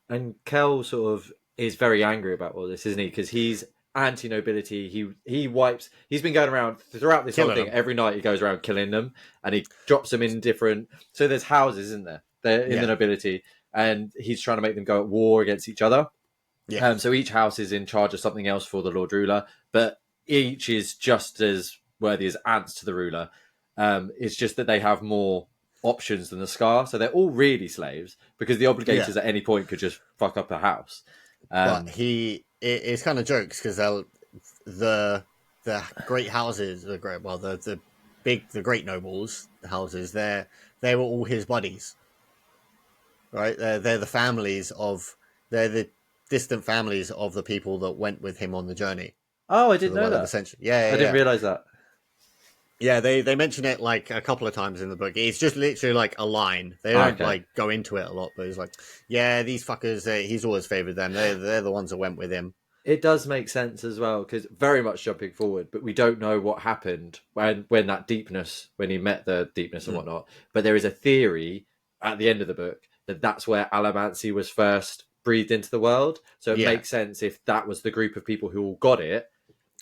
And Kel sort of is very angry about all this, isn't he? Because he's anti-nobility. He wipes. He's been going around throughout this whole killing thing. them. Every night he goes around killing them, and he drops them in different. So there's houses, isn't there? They're in the Yeah, nobility, and he's trying to make them go at war against each other. yeah, So each house is in charge of something else for the Lord Ruler, but each is just as worthy as ants to the ruler. It's just that they have more options than the Scar, so they're all really slaves because the yeah. obligators at any point could just fuck up a house. But Um, it's kind of jokes because the the great houses, the great nobles houses, they were all his buddies, right? They're the families of they're the distant families of the people that went with him on the journey oh, I to didn't the know Well of that. Ascension. Yeah, I yeah, didn't yeah. realize that. Yeah, they mention it like a couple of times in the book. It's just literally like a line. They don't Okay, like go into it a lot, but it's like, yeah, these fuckers. He's always favored them. They're the ones that went with him. it does make sense as well because very much jumping forward, but we don't know what happened when that deepness when he met the deepness and Mm. whatnot. But there is a theory at the end of the book that that's where Alamancy was first breathed into the world. So it Yeah, makes sense if that was the group of people who all got it,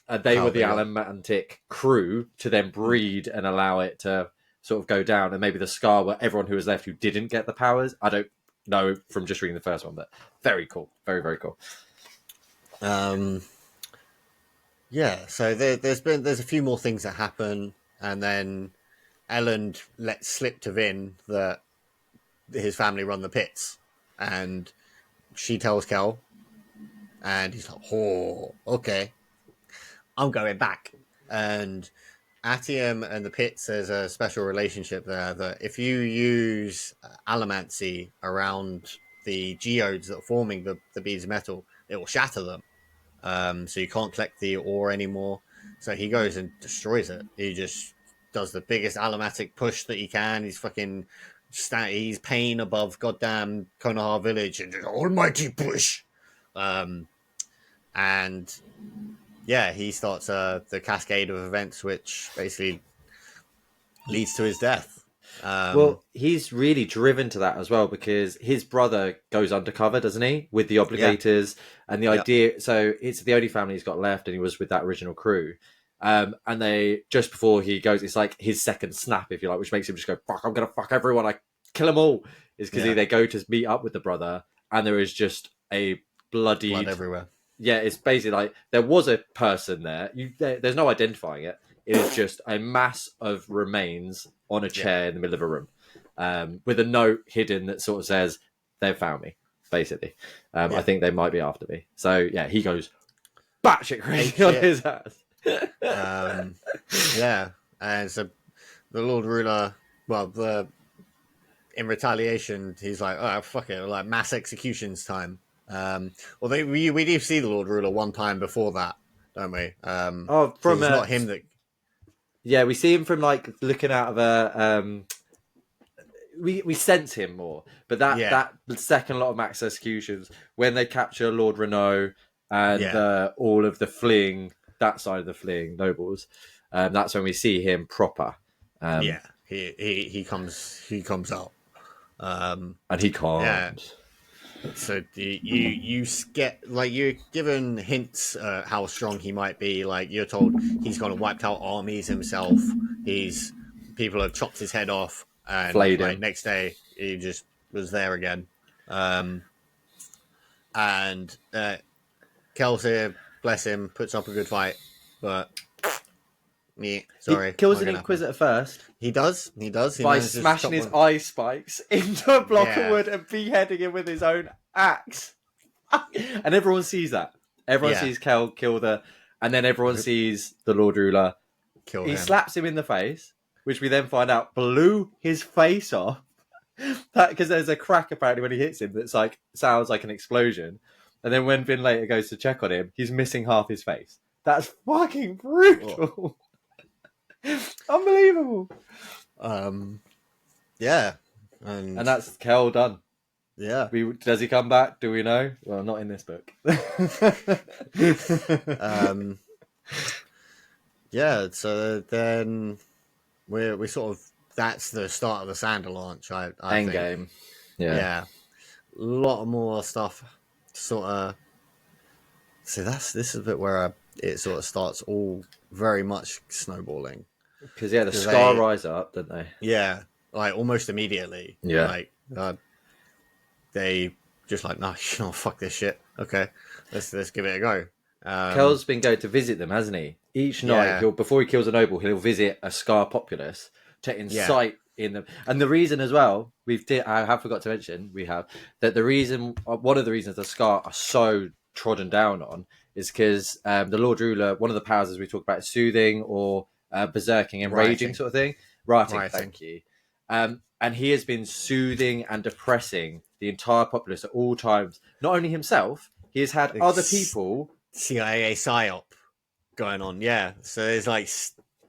and they were how the they got. Alamantic crew to then Mm. breed and allow it to sort of go down, and maybe the Scar were everyone who was left who didn't get the powers. I don't know from just reading the first one, but very cool, very very cool. Um, yeah. So there's a few more things that happen, and then Ellen lets slip to Vin that his family run the pits, and she tells Kel, and he's like, "Oh, okay, I'm going back." And Atium and the pits, there's a special relationship there that if you use allomancy around the geodes that are forming the beads of metal, it will shatter them. So you can't collect the ore anymore. So he goes and destroys it. He just does the biggest allomatic push that he can. He's fucking he's paying above goddamn Konoha village and just almighty push. And yeah, he starts the cascade of events, which basically leads to his death. Well, he's really driven to that as well because his brother goes undercover, doesn't he, with the Yeah, obligators and the yeah, idea. So it's the only family he's got left, and he was with that original crew. And they just before he goes, it's like his second snap, if you like, which makes him just go, "Fuck! I'm gonna fuck everyone. I kill them all." Is because yeah. they go to meet up with the brother, and there is just a Blood bloodied. everywhere. Yeah, it's basically like there was a person there. There's no identifying it. It is just a mass of remains on a Yeah, chair in the middle of a room, with a note hidden that sort of says they've found me. Basically, I yeah. think they might be after me. So yeah, he goes batshit crazy Ape on shit. his ass. Yeah, and so the Lord Ruler, in retaliation, he's like, "Oh fuck it, like mass executions time." Although we do see the Lord Ruler one time before that, don't we? Oh, 'Cause from it's not him that. yeah, we see him from like looking out of a. We sense him more, but Yeah, that second lot of max executions when they capture Lord Renault and yeah, all of the fleeing that side of the fleeing nobles, that's when we see him proper, yeah. He comes out. and he Yeah. can't. So you get like you're given hints how strong he might be. Like you're told he's gone and wiped out armies himself. He's people have chopped his head off, and Flayed like him. next day he just was there again. Um, and Kelsey, bless him, puts up a good fight, but me, He sorry, kills not an gonna happen. Inquisitor first He does. He does. He by manages to smashing chop his one. eye spikes into a block of Yeah, wood and beheading him with his own axe. And everyone sees that. Everyone yeah. sees Kel kill and then everyone sees the Lord Ruler. Kill He him. slaps him in the face, which we then find out blew his face off. That because there's a crack apparently when he hits him that's like sounds like an explosion, and then when Vin later goes to check on him, he's missing half his face. That's fucking brutal. Unbelievable. Um, yeah, And that's Kel done. yeah. Does he come back? Do we know? Well, not in this book. Um, yeah, so then we sort of that's the start of the Sander launch. I think. Endgame. Yeah. Yeah, a lot more stuff. Sort of. See, this is a bit where it sort of starts all very much snowballing. Because the Because Scar rise up, don't they? yeah, like almost immediately. Yeah. Like they just like, no, fuck this shit. Okay, let's give it a go. Kel's been going to visit them, hasn't he? Each night, Yeah. before he kills a noble, he'll visit a Scar populace to incite in them. And the reason as well, I have forgot to mention, one of the reasons the Scar are so trodden down on is because the Lord Ruler, one of the powers as we talk about, is soothing or berserking and raging Rioting. sort of thing. Rioting, Rioting. thank you. And he has been soothing and depressing the entire populace at all times. Not only himself, he has had other people. CIA psyop going on. Yeah, so there's like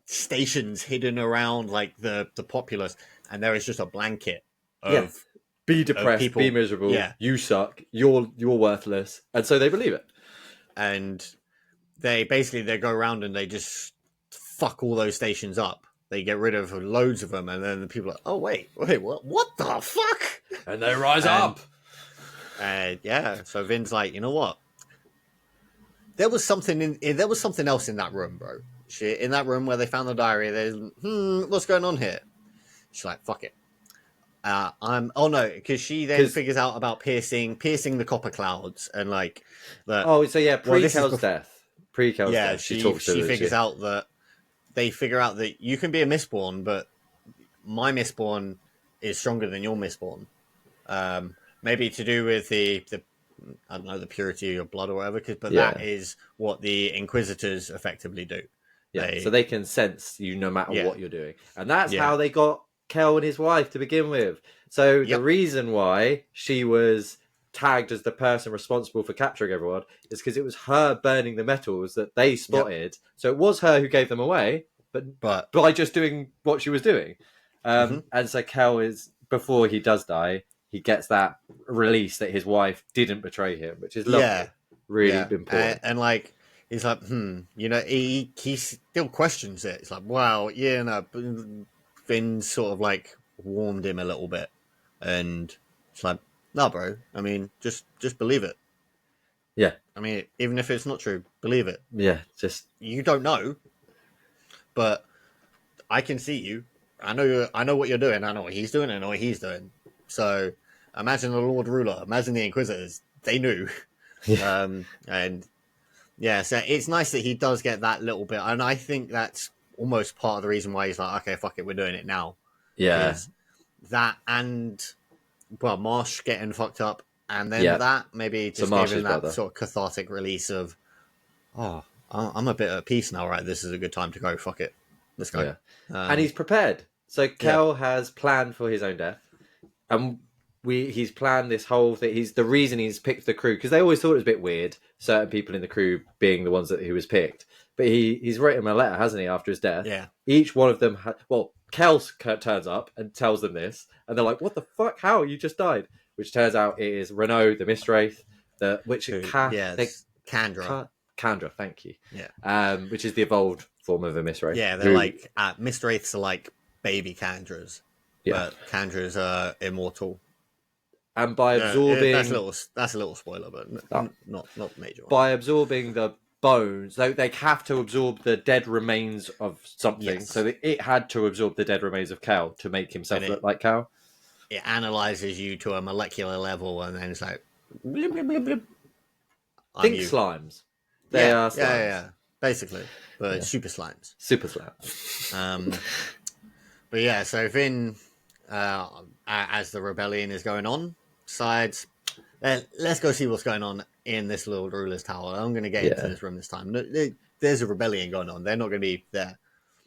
stations hidden around like the populace, and there is just a blanket of Be depressed, people. be miserable. Yeah. You suck. You're worthless, and so they believe it. And they go around and they just fuck all those stations up. They get rid of loads of them, and then the people are like, "Oh wait, what the fuck?" And they rise up. Yeah, so Vin's like, you know what? There was something else in that room, bro. In that room where they found the diary, there's what's going on here? She's like, fuck it. Oh no, because she then figures out about piercing the copper clouds and like the. Oh, so yeah, this is pre-Kel's death. Pre-Kel's Yeah, death. she talks to her, figures out that they figure out that you can be a Mistborn, but my Mistborn is stronger than your Mistborn. Maybe to do with the I don't know, the purity of your blood or whatever, but that is what the Inquisitors effectively do. Yeah, so they can sense you no matter what you're doing. And that's Yeah. how they got Kel and his wife to begin with. So the reason why she was tagged as the person responsible for capturing everyone is because it was her burning the metals that they spotted. So it was her who gave them away, but by just doing what she was doing. And so Kel is before he does die, he gets that release that his wife didn't betray him, which is lovely. Yeah. Really Yeah. important. And like, he's like, he still questions it. It's like, wow, yeah, no. Finn sort of like warmed him a little bit. And it's like, no, bro. I mean, just believe it. Yeah. I mean, even if it's not true, believe it. Yeah. Just You don't know, but I can see you. I know what you're doing. I know what he's doing. I know what he's doing. So imagine the Lord Ruler. Imagine the Inquisitors. They knew. yeah. And yeah, so it's nice that he does get that little bit. And I think that's almost part of the reason why he's like, okay, fuck it, we're doing it now. Yeah. Is that and, well, Marsh getting fucked up. And then Yeah. that maybe So just gave Marsh's him that brother. sort of cathartic release of, oh, I'm a bit at peace now, right? This is a good time to go. Fuck it. Let's go. Yeah. And he's prepared. So Kel has planned for his own death. And he's planned this whole thing. He's the reason he's picked the crew, because they always thought it was a bit weird, certain people in the crew being the ones that he was picked. But he's written him a letter, hasn't he, after his death? Yeah. Each one of them Kel turns up and tells them this, and they're like, what the fuck? How? You just died. Which turns out it is Renault, the Mistwraith, Kandra. Kandra, thank you. Yeah. Which is the evolved form of a Mistwraith. Yeah, they're like Mistwraiths are like baby Kandras. Yeah. But Kandras are immortal. And by absorbing that's a little spoiler, but not major. By absorbing the bones, they have to absorb the dead remains of something. Yes. So it had to absorb the dead remains of Cal to make himself look like Cal. It analyzes you to a molecular level, and then it's like, blip, blip, blip, blip. Think slimes. They are slimes. Yeah, basically, but super slimes. Super slimes. But yeah, so Vin, as the rebellion is going on, decides, let's go see what's going on in this Lord Ruler's tower. I'm going to get into this room this time. There's a rebellion going on. They're not going to be there.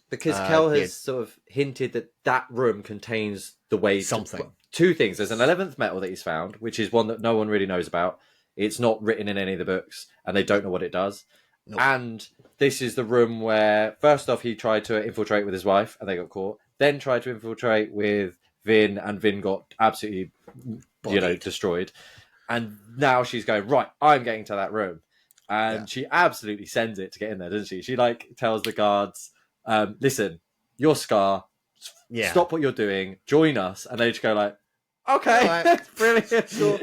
Because Kel has sort of hinted that room contains the way something. Two things. There's an 11th metal that he's found, which is one that no one really knows about. It's not written in any of the books, and they don't know what it does. Nope. And this is the room where, first off, he tried to infiltrate with his wife, and they got caught. Then tried to infiltrate with Vin, and Vin got absolutely, destroyed. And now she's going, right, I'm getting to that room. And she absolutely sends it to get in there, doesn't she? She tells the guards, listen, you're Scar. Stop what you're doing. Join us. And they just go like, okay, right. Brilliant. Sure.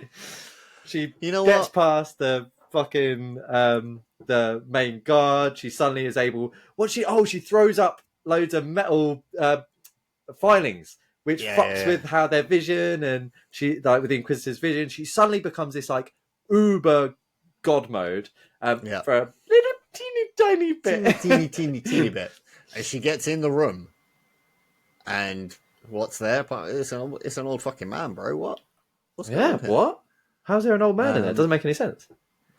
She gets past the fucking the main guard. She suddenly is able. She throws up loads of metal filings, which fucks with how their vision, and she with the Inquisitor's vision. She suddenly becomes this uber god mode for a little teeny bit, teeny bit. And she gets in the room, and what's there? It's an old fucking man, bro. What's going on here? What? How's there an old man in there? It doesn't make any sense.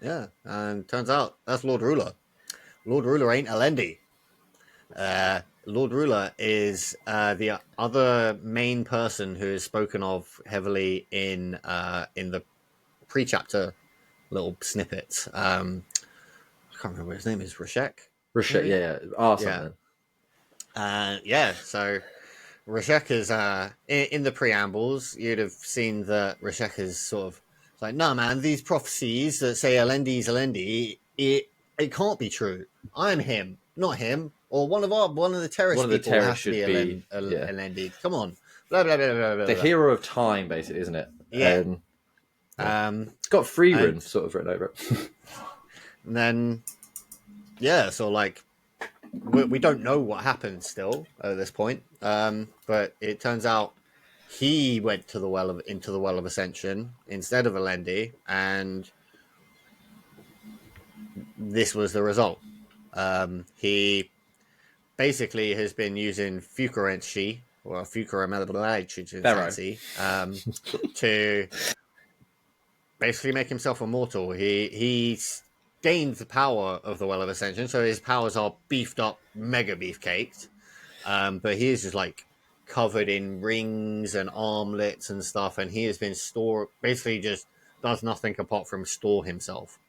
Yeah, and turns out that's Lord Ruler. Lord Ruler ain't Alendi. Lord Ruler is the other main person who is spoken of heavily in the pre-chapter little snippets. I can't remember what his name is. Rashek? Rashek, yeah. Something. So Rashek is in the preambles. You'd have seen that Rashek is sort of like, no, man, these prophecies that say Alendi's Alendi, it can't be true. I'm him, not him. Or one of the terrorist people has to be Alendi. Come on. Blah, blah, blah, blah, blah, the hero of time, basically, isn't it? Yeah. It's got free run sort of written over it. And then, so we don't know what happened still at this point. But it turns out he went to into the Well of Ascension instead of Alendi, and this was the result. He basically has been using Fukurenshi, or Fukurenshi, to basically make himself immortal. He's gained the power of the Well of Ascension, so his powers are beefed up, mega beefcaked. But he is just covered in rings and armlets and stuff, and he has been basically just does nothing apart from store himself.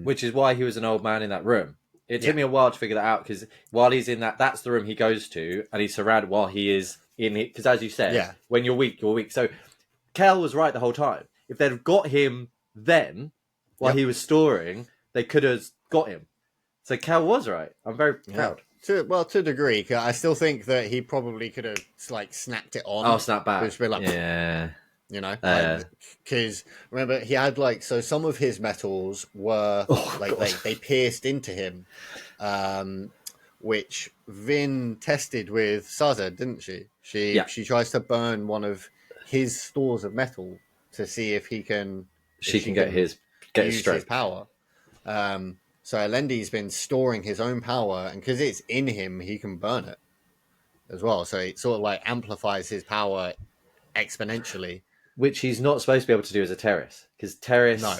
Which is why he was an old man in that room. It took me a while to figure that out because while he's in that's the room he goes to, and he's surrounded while he is in it. Because as you said, when you're weak, you're weak. So Kel was right the whole time. If they'd have got him then, while he was storing, they could have got him. So Kel was right. I'm very proud. To a degree, 'cause I still think that he probably could have like snapped it on. Oh, snap back. Which be like, yeah. You know, because remember he had like some of his metals were they pierced into him, which Vin tested with Sazed, didn't she? She tries to burn one of his stores of metal to see if he can. She can get his power. So Elendi's been storing his own power, and because it's in him, he can burn it as well. So it sort of like amplifies his power exponentially. Which he's not supposed to be able to do as a Terrace, because Terrace. No,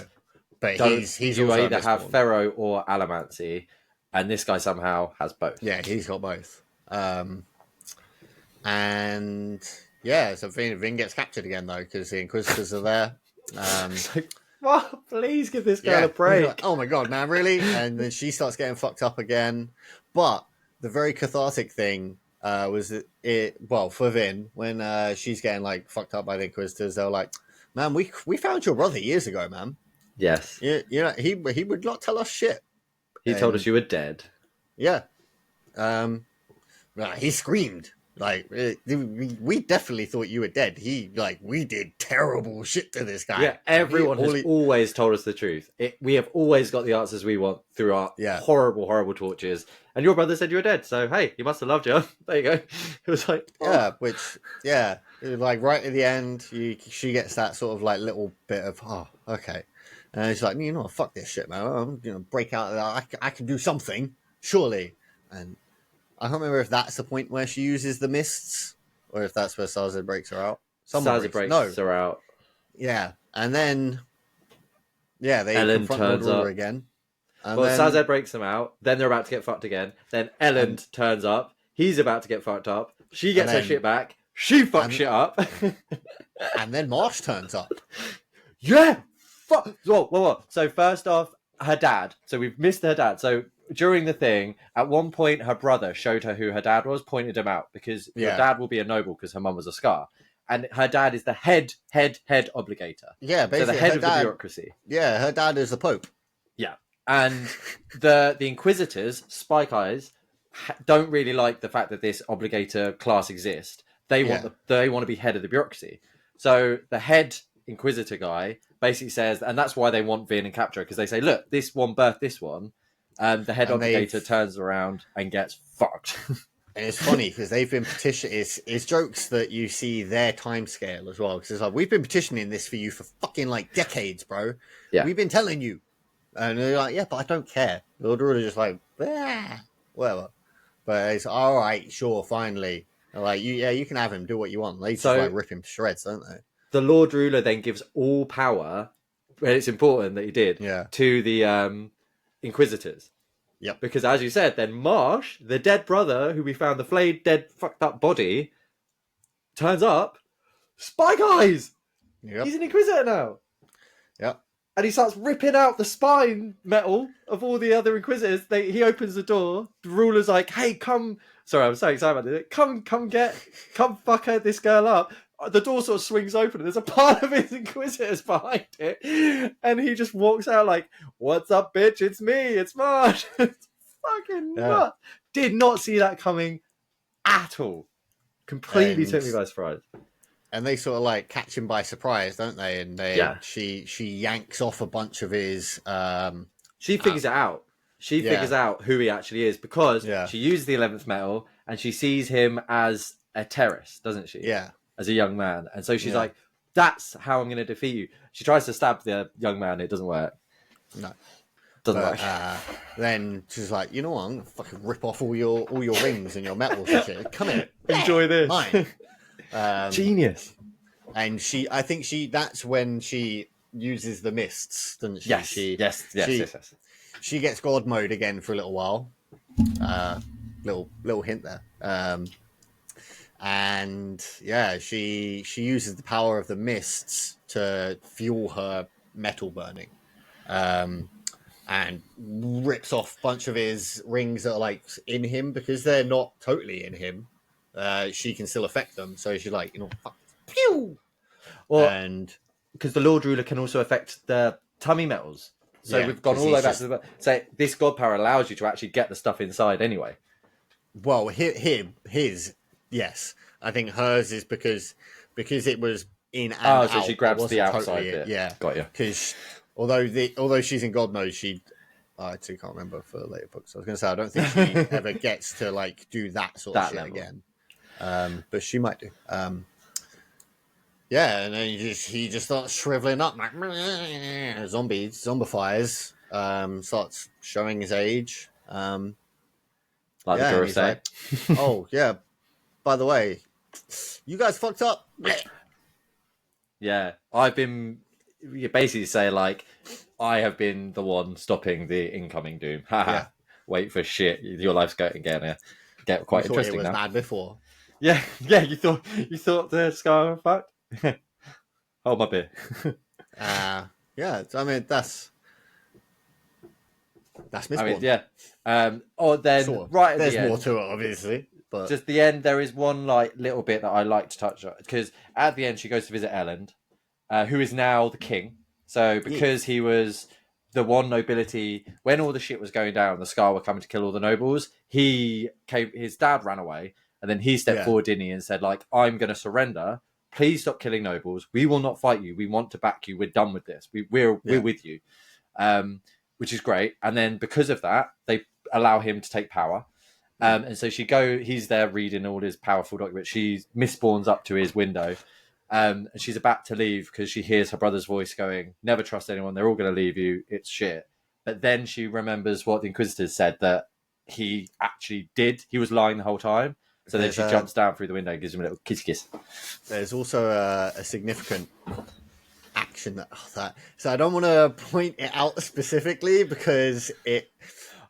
but he's you also either have Pharaoh or Alamancy, and this guy somehow has both. Yeah, he's got both. And yeah, so Vin gets captured again though because the Inquisitors are there. Well, please give this girl a break. Like, oh my god, man, really? And then she starts getting fucked up again. But the very cathartic thing was for Vin, when she's getting like fucked up by the Inquisitors, they're like, man, we found your brother years ago, man. Yes. You know, he would not tell us shit. He told us you were dead. Yeah. He screamed. Like, we definitely thought you were dead. We did terrible shit to this guy. Yeah, everyone has always told us the truth. We have always got the answers we want through our horrible, horrible tortures. And your brother said you were dead, so hey, he must have loved you. There you go. It was like... Oh. It was like right at the end, she gets that sort of like little bit of, oh, okay. And it's like, you know, fuck this shit, man. I'm going to break out of that. I can do something, surely. And I can't remember if that's the point where she uses the mists, or if that's where Sazed breaks her out. Sazed breaks her out. Yeah, and then they Ellen confront turns the ruler up again. Sazed breaks them out. Then they're about to get fucked again. Then Ellen turns up. He's about to get fucked up. She gets her shit back. She fucks shit up. And then Marsh turns up. Yeah. Whoa. So first off, her dad. So we've missed her dad. So during the thing, at one point, her brother showed her who her dad was, pointed him out, because your dad will be a noble because her mum was a Scar. And her dad is the head obligator. Yeah, basically. So the head of the bureaucracy. Yeah, her dad is the Pope. Yeah. And the Inquisitors, Spike Eyes, don't really like the fact that this obligator class exists. They want to be head of the bureaucracy. So the head Inquisitor guy basically says, and that's why they want Vin and capture her, because they say, look, this one birthed this one. The head obligator turns around and gets fucked. And it's funny because they've been petitioning. It's jokes that you see their time scale as well. Because it's like, we've been petitioning this for you for fucking like decades, bro. Yeah. We've been telling you. And they're like, yeah, but I don't care. The Lord just like, whatever. But it's all right, sure, finally. They're like, you can have him, do what you want. They just like rip him to shreds, don't they? The Lord Ruler then gives all power, and it's important that he did, to the Inquisitors. Yep. Because as you said, then Marsh, the dead brother who we found the flayed, dead, fucked up body, turns up. Spike Eyes! Yep. He's an Inquisitor now. Yep. And he starts ripping out the spine metal of all the other Inquisitors. He opens the door. The ruler's like, hey, come... Sorry, I'm so excited about this. Come fuck this girl up. The door sort of swings open and there's a pile of his Inquisitors behind it. And he just walks out like, what's up, bitch? It's me. It's Marsh. It's fucking nuts. Did not see that coming at all. Completely took me by surprise. And they sort of like catch him by surprise, don't they? And she yanks off a bunch of his... she figures it out. She figures out who he actually is because she uses the 11th metal and she sees him as a terrorist, doesn't she? Yeah. As a young man. And so she's like, that's how I'm going to defeat you. She tries to stab the young man. It doesn't work. No. Doesn't work. Then she's like, you know what? I'm going to fucking rip off all your rings and your metals and shit. Come here. Enjoy this. Mine. Genius. And I think that's when she uses the mists, doesn't she? Yes. Yes. She gets God mode again for a little while. Little hint there. And she uses the power of the mists to fuel her metal burning. and rips off a bunch of his rings that are like in him because they're not totally in him. She can still affect them, so she's like, fuck, pew, Or and because the Lord Ruler can also affect the tummy metals. So yeah, we've gone all the way back to the. So this god power allows you to actually get the stuff inside anyway. well, his yes, I think hers is because it was in and out. So she It grabs the wasn't outside totally bit. yeah, Got you. because although she's in God mode, she I actually can't remember for later books. I was going to say I don't think she ever gets to like do that sort of shit level again, but she might do. Yeah, and then he just starts shriveling up, like zombifies. Starts showing his age. Like the Yeah, and Guru he's say. like, "Oh yeah, by the way, you guys fucked up." Yeah, I've been. You basically say like, I have been the one stopping the incoming doom. Haha. Yeah, Wait for shit. Your life's going to get you quite thought it interesting was now. bad before. Yeah, yeah. You thought the sky was fucked. Hold my beer. Yeah. I mean, that's I mean, Mistborn. yeah. Or then Sort of. right at There's the more end, to it, obviously, but just the end. There is one like little bit that I like to touch on because at the end she goes to visit Elend, who is now the king. So because yes, he was the one nobility when all the shit was going down, the Scar were coming to kill all the nobles. He came. His dad ran away, and then he stepped yeah, forward, didn't he, and said like, "I'm going to surrender. Please stop killing nobles. We will not fight you. We want to back you. We're done with this. We're yeah, with you." Which is great. And then because of that, they allow him to take power. And so he's there reading all his powerful documents. She Mistborn's up to his window. And she's about to leave because she hears her brother's voice going, "Never trust anyone. They're all going to leave you. It's shit." But then she remembers what the Inquisitors said that he actually did. He was lying the whole time. So then there's she jumps down through the window and gives him a little kiss. there's also a significant action that. So I don't want to point it out specifically because You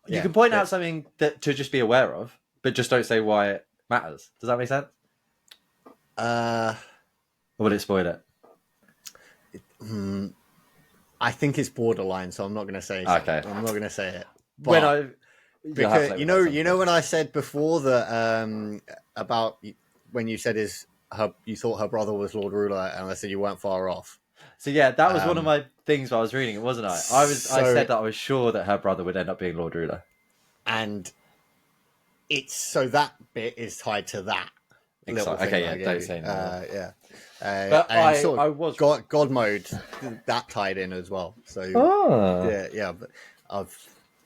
can point out something that to just be aware of, but just don't say why it matters. Does that make sense? Uh, Or would it spoil it? I think it's borderline, so I'm not going to say. Okay. I'm not going to say it. When But I because you know when I said before that about when you said you thought her brother was Lord Ruler, and I said you weren't far off. So yeah, that was one of my things while I was reading it, wasn't I? I said that I was sure that her brother would end up being Lord Ruler. And it's so that bit is tied to that little thing. Okay, yeah, don't say no. Yeah. But and I was God mode that tied in as well. So yeah, but I've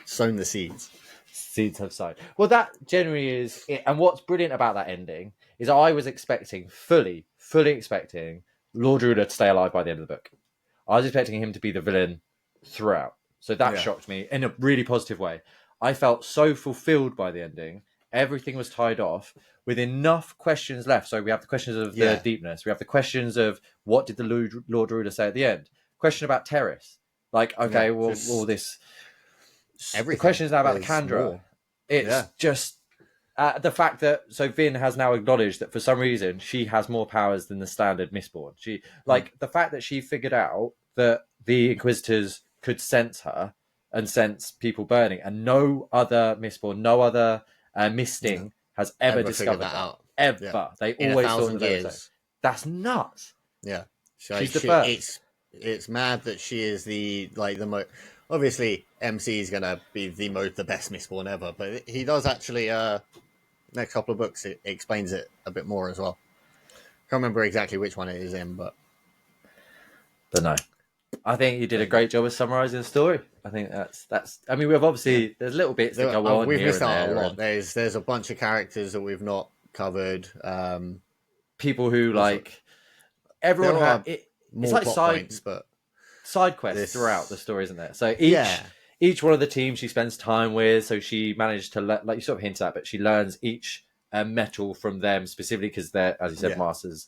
sown the seeds. Seeds have sown. Well, that generally is it. And what's brilliant about that ending is I was expecting fully expecting Lord Ruler to stay alive by the end of the book. I was expecting him to be the villain throughout. So that shocked me in a really positive way. I felt so fulfilled by the ending. Everything was tied off with enough questions left. So we have the questions of the deepness. We have the questions of what did the Lord Ruler say at the end? Question about Terrace. Like, okay, well, all this. Everything. The question is now about the Kandra. It's just the fact that Vin has now acknowledged that for some reason she has more powers than the standard Mistborn. She the fact that she figured out that the Inquisitors could sense her and sense people burning, and no other Mistborn, no other Misting has ever discovered that out. Ever. Yeah. They always thought that they were. That's nuts. Yeah, she's the first. It's mad that she is the most. Obviously, MC is gonna be the best Mistborn ever, but he does actually. Next couple of books, it explains it a bit more as well. Can't remember exactly which one it is in, but no. I think you did a great job of summarising the story. I think that's. I mean, we've obviously there's little bits that go on. We've here missed and out there, a lot. There's a bunch of characters that we've not covered. People who like everyone had it's like side quests throughout the story, isn't there? So each one of the teams she spends time with. So she managed to like you sort of hinted at, but she learns each metal from them specifically because they're, as you said, masters.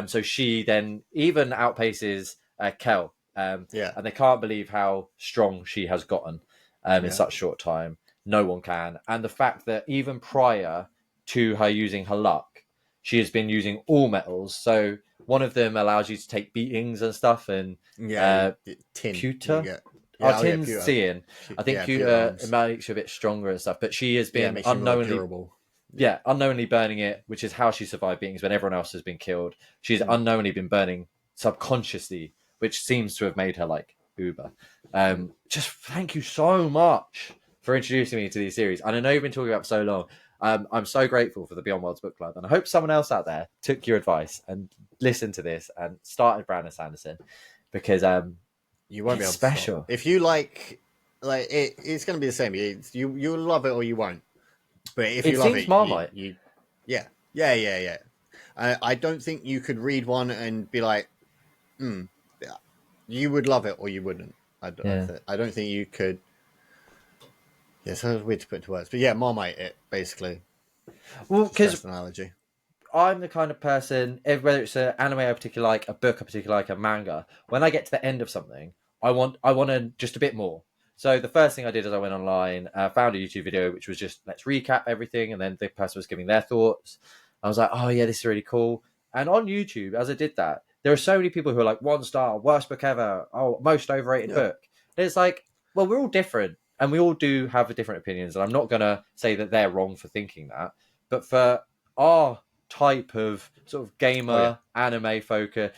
So she then even outpaces Kel. And they can't believe how strong she has gotten in such short time. No one can. And the fact that even prior to her using her luck, she has been using all metals. So one of them allows you to take beatings and stuff, and tin, pewter. Yeah, oh yeah, Tin's pewter. seeing. I think Yeah, pewter pewter it arms. makes you a bit stronger and stuff, but she has Yeah, it been makes you more unknowingly, durable. yeah, unknowingly burning it, which is how she survived beatings when everyone else has been killed. She's Mm. unknowingly been burning subconsciously, which seems to have made her like uber. Just thank you so much for introducing me to these series. And I know you've been talking about for so long. I'm so grateful for the Beyond Worlds book club, and I hope someone else out there took your advice and listened to this and started Brandon Sanderson, because You won't be it's able to stop. special. If you like it's going to be the same. You'll love it or you won't. But if It you love seems it, Marmite. yeah. I don't think you could read one and be like, you would love it or you wouldn't. Yeah. I don't think you could. Yeah, so weird to put into words, but yeah, Marmite it basically. Well, It's the because best analogy. I'm the kind of person, whether it's an anime I particularly like, a book I particularly like, a manga, when I get to the end of something, I want to just a bit more. So the first thing I did is I went online, found a YouTube video which was just let's recap everything, and then the person was giving their thoughts. I was like, oh yeah, this is really cool. And on YouTube, as I did that, there are so many people who are like 1 star, worst book ever, oh most overrated Yeah, book. And it's like, well, we're all different, and we all do have different opinions, and I'm not gonna say that they're wrong for thinking that, but for our type of sort of oh yeah, gamer anime focus.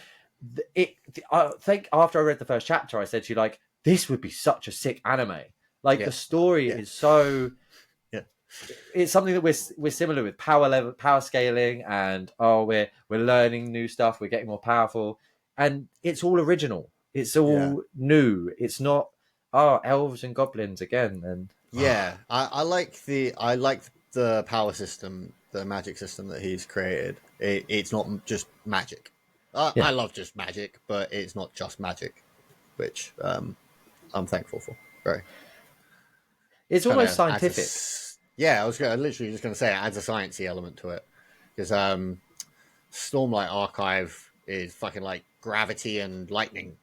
I think after I read the first chapter, I said to you, like, this would be such a sick anime. Like yeah, the story yeah, is so. yeah, It's something that we're similar with power level, power scaling, and we're learning new stuff. We're getting more powerful, and it's all original. It's yeah. all new. It's not elves and goblins again. And Yeah, I like the power system, the magic system that he's created. It's not just magic. I yeah, love just magic, but it's not just magic, which I'm thankful for. Very it's kind almost of scientific. yeah. Literally just going to say it adds a sciencey element to it because Stormlight Archive is fucking like gravity and lightning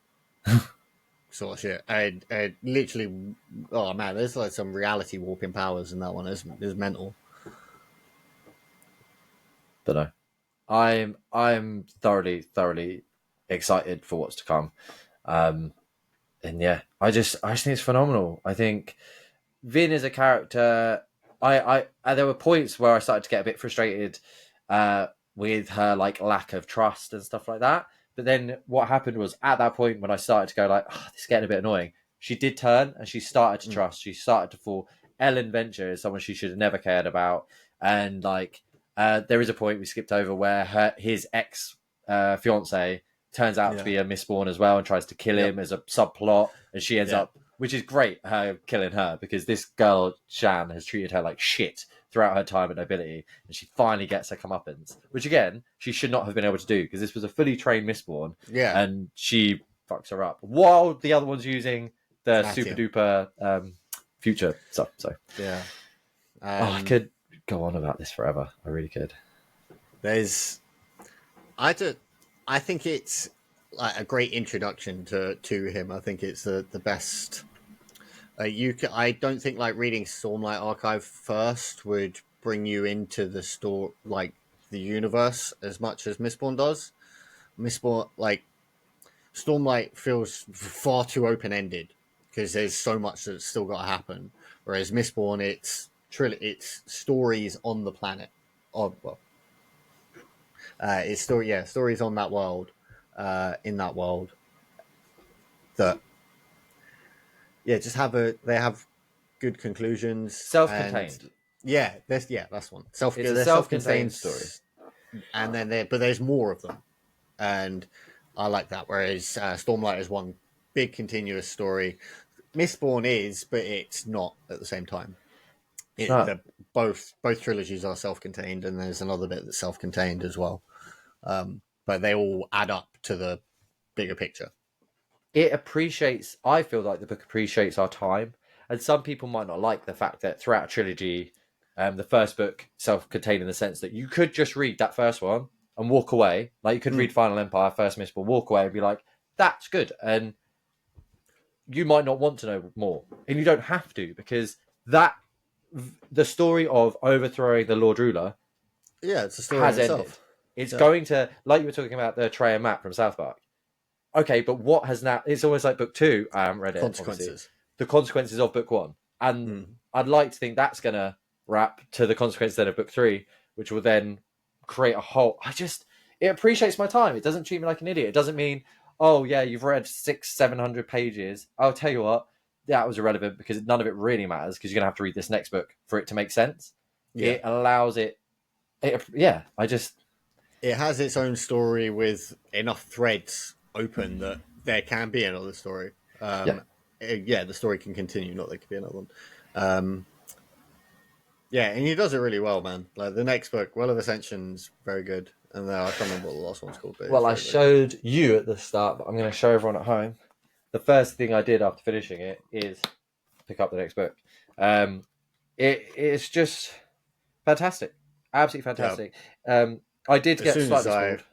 sort of shit. And literally, oh man, there's like some reality warping powers in that one. Is mental. But no, I'm thoroughly excited for what's to come. Um, and yeah, I just think it's phenomenal. I think Vin is a character. There were points where I started to get a bit frustrated with her like lack of trust and stuff like that. But then what happened was at that point when I started to go like, oh, this is getting a bit annoying. She did turn and she started to Mm, trust. She started to fall. Ellen Venture is someone she should have never cared about, and like there is a point we skipped over where his ex fiance turns out to yeah. be a Mistborn as well and tries to kill Yep. him as a subplot, and she ends Yeah. up, which is great, her killing her, because this girl Shan has treated her like shit throughout her time at Nobility, and she finally gets her comeuppance, which again she should not have been able to do because this was a fully trained Mistborn, Yeah. and she fucks her up while the other one's using the super Latium. duper future stuff. So, Yeah. I could go on about this forever. I really could. There's I do, I think it's like a great introduction to him. I think it's the best. I don't think like reading Stormlight Archive first would bring you into the store like the universe as much as Mistborn does. Mistborn like Stormlight feels far too open ended because there's so much that's still got to happen. Whereas Mistborn, it's stories on the planet. Oh well, it's stories on that world, in that world that just they have good conclusions and Self-contained. that's one It's a they're self-contained self-contained story. and then but there's more of them and I like that. Whereas Stormlight is one big continuous story. Mistborn is, but it's not at the same time. No, Both trilogies are self-contained, and there's another bit that's self-contained as well. But they all add up to the bigger picture. it appreciates. I feel like the book appreciates our time, and some people might not like the fact that throughout a trilogy, the first book self-contained in the sense that you could just read that first one and walk away. Like you could Mm. read Final Empire, First Mistborn, walk away and be like, "That's good," and you might not want to know more, and you don't have to because that the story of overthrowing the Lord Ruler Yeah, it's a story in has ended. itself. It's Yeah. going to, like you were talking about the Trey and Matt from South Park. okay, but what has now? It's almost like book two. I haven't read it, obviously. Consequences. The consequences of book one, and I'd like to think that's gonna wrap to the consequences then of book three, which will then create a whole. It appreciates my time. It doesn't treat me like an idiot. It doesn't mean, oh yeah, you've read 600-700 pages. I'll tell you what, that was irrelevant because none of it really matters because you're gonna have to read this next book for it to make sense. Yeah. It allows it. Yeah, it has its own story with enough threads open that there can be another story. The story can continue, not there could be another one. And he does it really well, man. Like the next book, Well of Ascension's very good, and I can't remember what the last one's called. But I showed you at the start, but I'm going to show everyone at home. The first thing I did after finishing it is pick up the next book. It's just fantastic, absolutely fantastic. I did get slightly spoiled.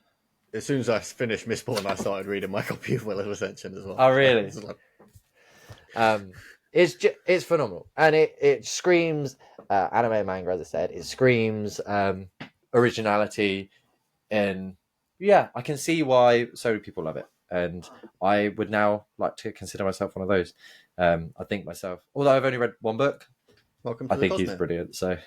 As soon as I finished Mistborn, I started reading my copy of Will of Ascension as well. Oh, really? It's phenomenal, and it screams anime and manga, as I said. It screams originality, and I can see why so many people love it. And I would now like to consider myself one of those. I think myself, although I've only read one book, I think he's brilliant. So,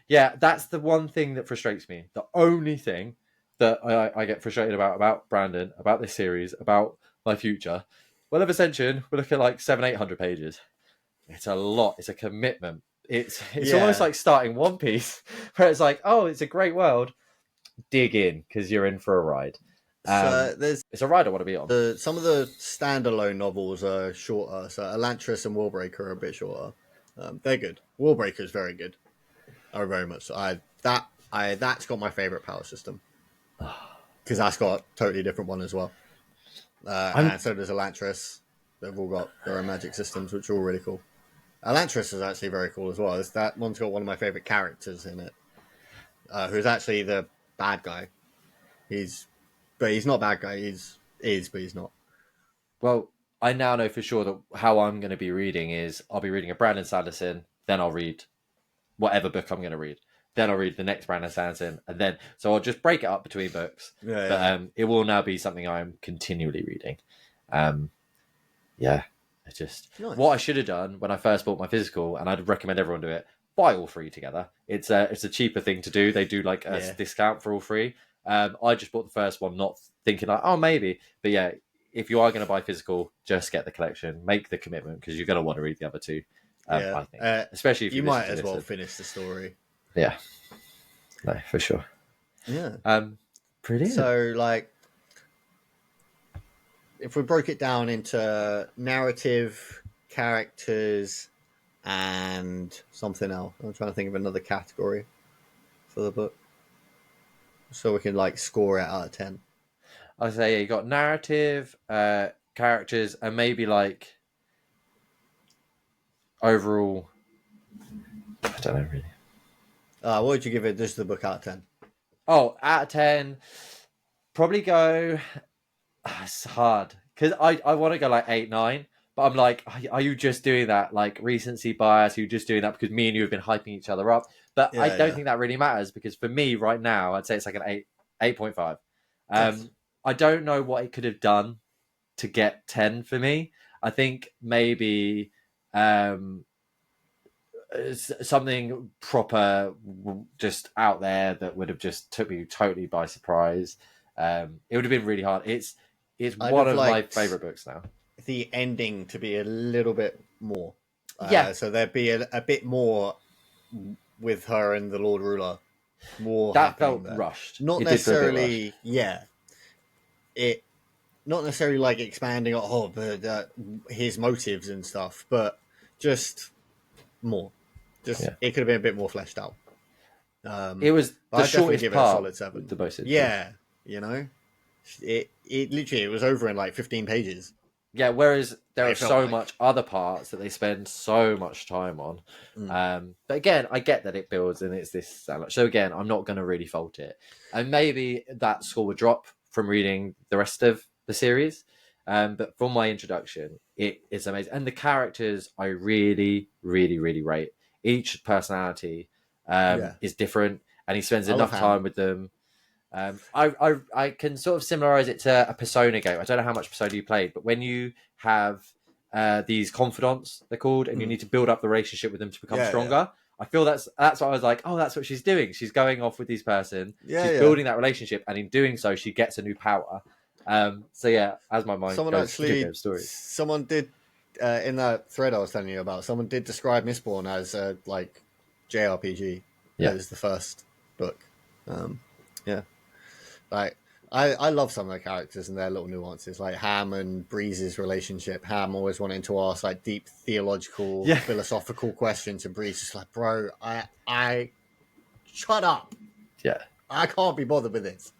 that's the one thing that frustrates me. The only thing that I get frustrated about Brandon, about this series, about my future. Well of Ascension, we're looking at like 700-800 pages. It's a lot. It's a commitment. It's almost like starting One Piece, where it's like, oh, it's a great world. Dig in because you're in for a ride. It's a ride I want to be on. Some of the standalone novels are shorter. So Elantris and Warbreaker are a bit shorter. They're good. Warbreaker is very good. Oh, very much. So that's got my favorite power system because that's got a totally different one as well. And so does Elantris. They've all got their own magic systems, which are all really cool. Elantris is actually very cool as well. That one's got one of my favorite characters in it, who's actually the bad guy. But he's not a bad guy. But he's not. Well, I now know for sure that how I'm going to be reading is I'll be reading a Brandon Sanderson, then I'll read whatever book I'm going to read. Then I'll read the next Brandon Sanderson, and then so I'll just break it up between books. But it will now be something I'm continually reading. It's just nice. What I should have done when I first bought my physical, and I'd recommend everyone do it. Buy all three together. It's a cheaper thing to do. They do like a discount for all three. I just bought the first one, not thinking like, oh, maybe. But if you are going to buy physical, just get the collection. Make the commitment because you're going to want to read the other two. I think, especially if you might as well finish the story. Yeah, no, for sure. Yeah. Brilliant. So, like, if we broke it down into narrative, characters, and something else, I'm trying to think of another category for the book, so we can like score it out of 10. I say you got narrative, characters, and maybe like overall. I don't know really. What would you give it? Just the book out of 10? Oh, out of 10, probably go. It's hard because I want to go like 8, 9, but I'm like, are you just doing that like recency bias? Are you just doing that because me and you have been hyping each other up? But I don't think that really matters because for me right now, I'd say it's like an 8.5. I don't know what it could have done to get 10 for me. I think maybe something proper just out there that would have just took me totally by surprise. It would have been really hard. It's one of my favorite books now. The ending to be a little bit more. So there'd be a bit more with her and the Lord Ruler. More that felt there. Rushed. Not necessarily. It not necessarily like expanding on his motives and stuff, but just more. It could have been a bit more fleshed out. It was the shortest give part. It a solid 7. The most you know, it literally was over in like 15 pages. Yeah, whereas there are so much other parts that they spend so much time on. But again, I get that it builds and it's this. So again, I'm not going to really fault it. And maybe that score would drop from reading the rest of the series. But from my introduction, it is amazing. And the characters I really, really, really rate. Each personality is different and he spends enough time with them. I can sort of similarize it to a Persona game. I don't know how much Persona you played, but when you have these confidants, they're called, and you need to build up the relationship with them to become Yeah, yeah, stronger. I feel that's what I was like. Oh, that's what she's doing. She's going off with this person. yeah, She's yeah. building that relationship, and in doing so, she gets a new power. So yeah, as my mind goes, video game stories. Someone did in that thread I was telling you about. Someone did describe Mistborn as like JRPG Yeah, as the first book. Um, yeah, like I love some of the characters and their little nuances, like Ham and Breeze's relationship. Ham always wanting to ask like deep theological, yeah, philosophical questions, and Breeze just like, bro, I shut up. yeah. I can't be bothered with this.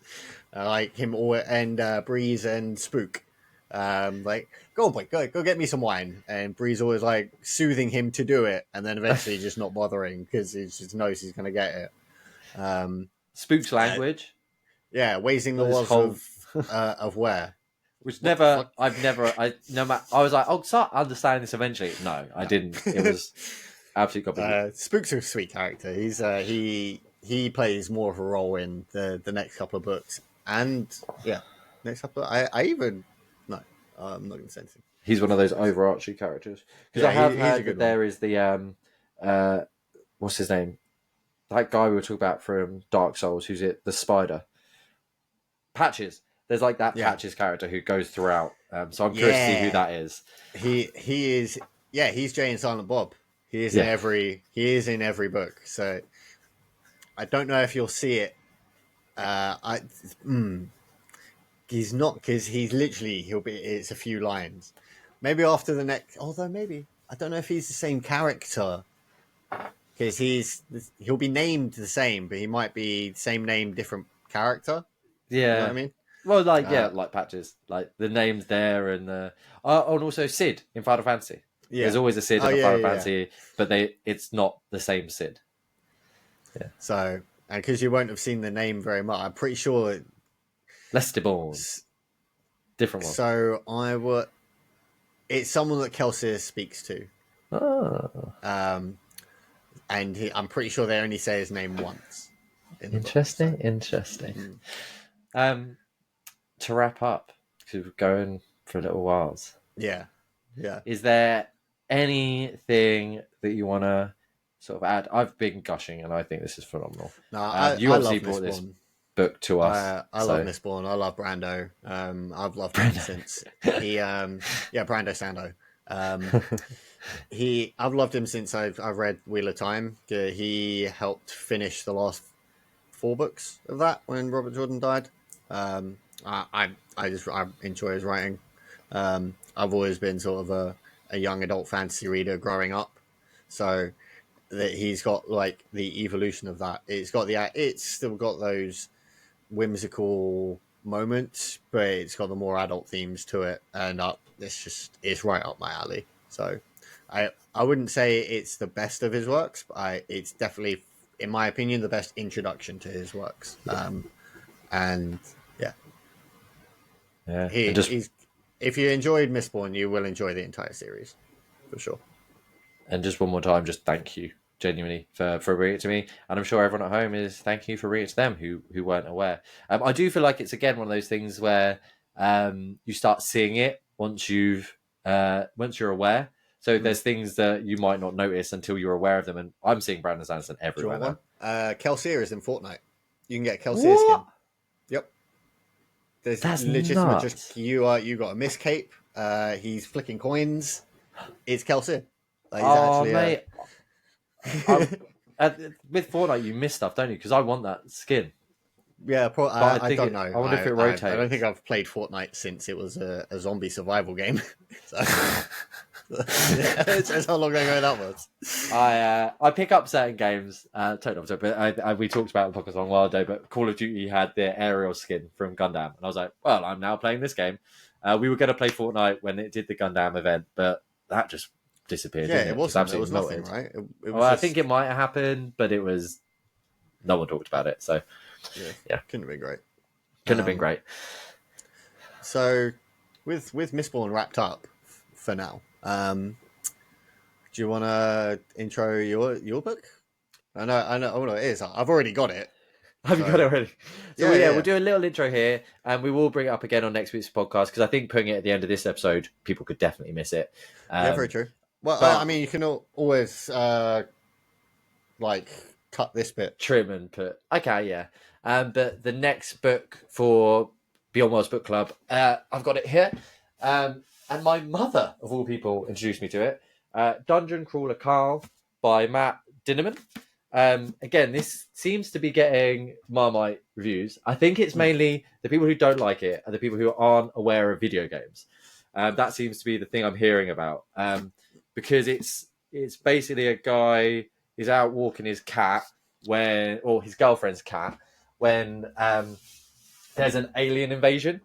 Like him and Breeze and Spook. Like, go boy, go get me some wine. And Breeze always like soothing him to do it, and then eventually just not bothering because he just knows he's going to get it. Spook's Uh, language. yeah, raising the This walls whole of where. which What the never, fuck? I've never, I no matter. I was like, I'll start understanding this eventually. No, I didn't. It was absolutely gobbledygook. Spook's a sweet character. He plays more of a role in the next couple of books, and yeah, next couple. I even no, I'm not going to say anything. He's one of those overarching characters because I Yeah, have he's a heard that good one. there is the uh, what's his name? That guy we were talking about from Dark Souls, who's it? The spider Patches. There's like that Yeah, Patches character who goes throughout. So I'm curious to see who yeah. that is. He is. Yeah, he's Jay and Silent Bob. Yeah, He is in every book. So I don't know if you'll see it. I he's not because he's literally he'll be. It's a few lines. Maybe after the next. Although maybe I don't know if he's the same character because he'll be named the same, but he might be same name, different character. You know what I yeah. mean? Well, like yeah, Uh, like Patches, like the name's there, and and also Sid in Final Fantasy. There's yeah. always a Sid Oh in a yeah, Final yeah, yeah. Fantasy, but it's not the same Sid. Yeah, So and because you won't have seen the name very much, I'm pretty sure. Lestiborn, different one. So I would. It's someone that Kelsier speaks to, Oh, um, and I'm pretty sure they only say his name once in the book. So interesting, interesting. mm, Um, to wrap up, because we're going for a little whiles. yeah, yeah. Is there anything that you want to sort of add? I've been gushing, and I think this is phenomenal. No, You I obviously love brought this Mistborn. book to us, I love so Mistborn. I love Brando. I've loved him Brenda. since he. Yeah, Brando Sando. I've loved him since I've read Wheel of Time. He helped finish the last four books of that when Robert Jordan died. I enjoy his writing. I've always been sort of a young adult fantasy reader growing up, so that he's got like the evolution of that. It's still got those whimsical moments, but it's got the more adult themes to it, and it's right up my alley. So I wouldn't say it's the best of his works, but it's definitely, in my opinion, the best introduction to his works. And yeah, Yeah, and he's if you enjoyed Mistborn, you will enjoy the entire series for sure. just one more time, just thank you genuinely for reading it to me, and I'm sure everyone at home is thank you for reading it to them who weren't aware. I do feel like it's again one of those things where you start seeing it once you're aware. So Mm. there's things that you might not notice until you're aware of them, and I'm seeing Brandon Sanderson Do you everywhere want now. one? Kelsier is in Fortnite. You can get Kelsier skin. What? Yep. There's That's legitimate. Just nuts. you got a miss cape. He's flicking coins. It's Kelsier. Like, he's Oh actually mate, I, with Fortnite you miss stuff, don't you? Because I want that skin, yeah. but I I think don't know. I wonder if it I don't think rotates. I've played Fortnite since it was a zombie survival game. So yeah, that's how long ago that was. I pick up certain games, totally opposite, but we talked about the podcast a long while ago. But Call of Duty had the aerial skin from Gundam, and I was like, well, I'm now playing this game. We were going to play Fortnite when it did the Gundam event, but that just disappeared, Yeah, didn't it it? Just wasn't. There was absolutely nothing, melted. right? It Well, was I just think it might have happened, but it was no one talked about it, so yeah, yeah, couldn't have been great. couldn't have been great. So with Mistborn wrapped up for now, do you want to intro your book? I know what it is. I've already got it. Have you got it already? So Yeah. we'll do a little intro here, and we will bring it up again on next week's podcast because I think putting it at the end of this episode, people could definitely miss it. Yeah, very true. Well, I but mean, you can always like cut this bit. trim and put okay, yeah. But the next book for Beyond Worlds Book Club, I've got it here, and my mother of all people introduced me to it. Dungeon Crawler Carl by Matt Dinneman. Again, this seems to be getting Marmite reviews. I think it's mainly the people who don't like it are the people who aren't aware of video games. That seems to be the thing I'm hearing about. Because it's basically a guy who's out walking his cat or his girlfriend's cat when there's an alien invasion,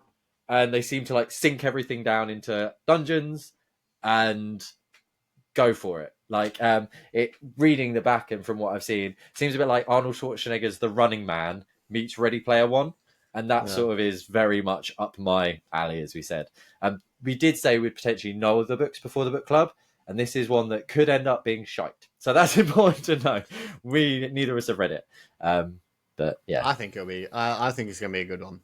and they seem to like sink everything down into dungeons and go for it. Like reading the back and from what I've seen, seems a bit like Arnold Schwarzenegger's The Running Man meets Ready Player One, and that sort of is very much up my alley, as we said. We did say we'd potentially know the books before the book club, and this is one that could end up being shite. So that's important to know. Neither of us have read it, but yeah, I think it'll be. I think it's going to be a good one.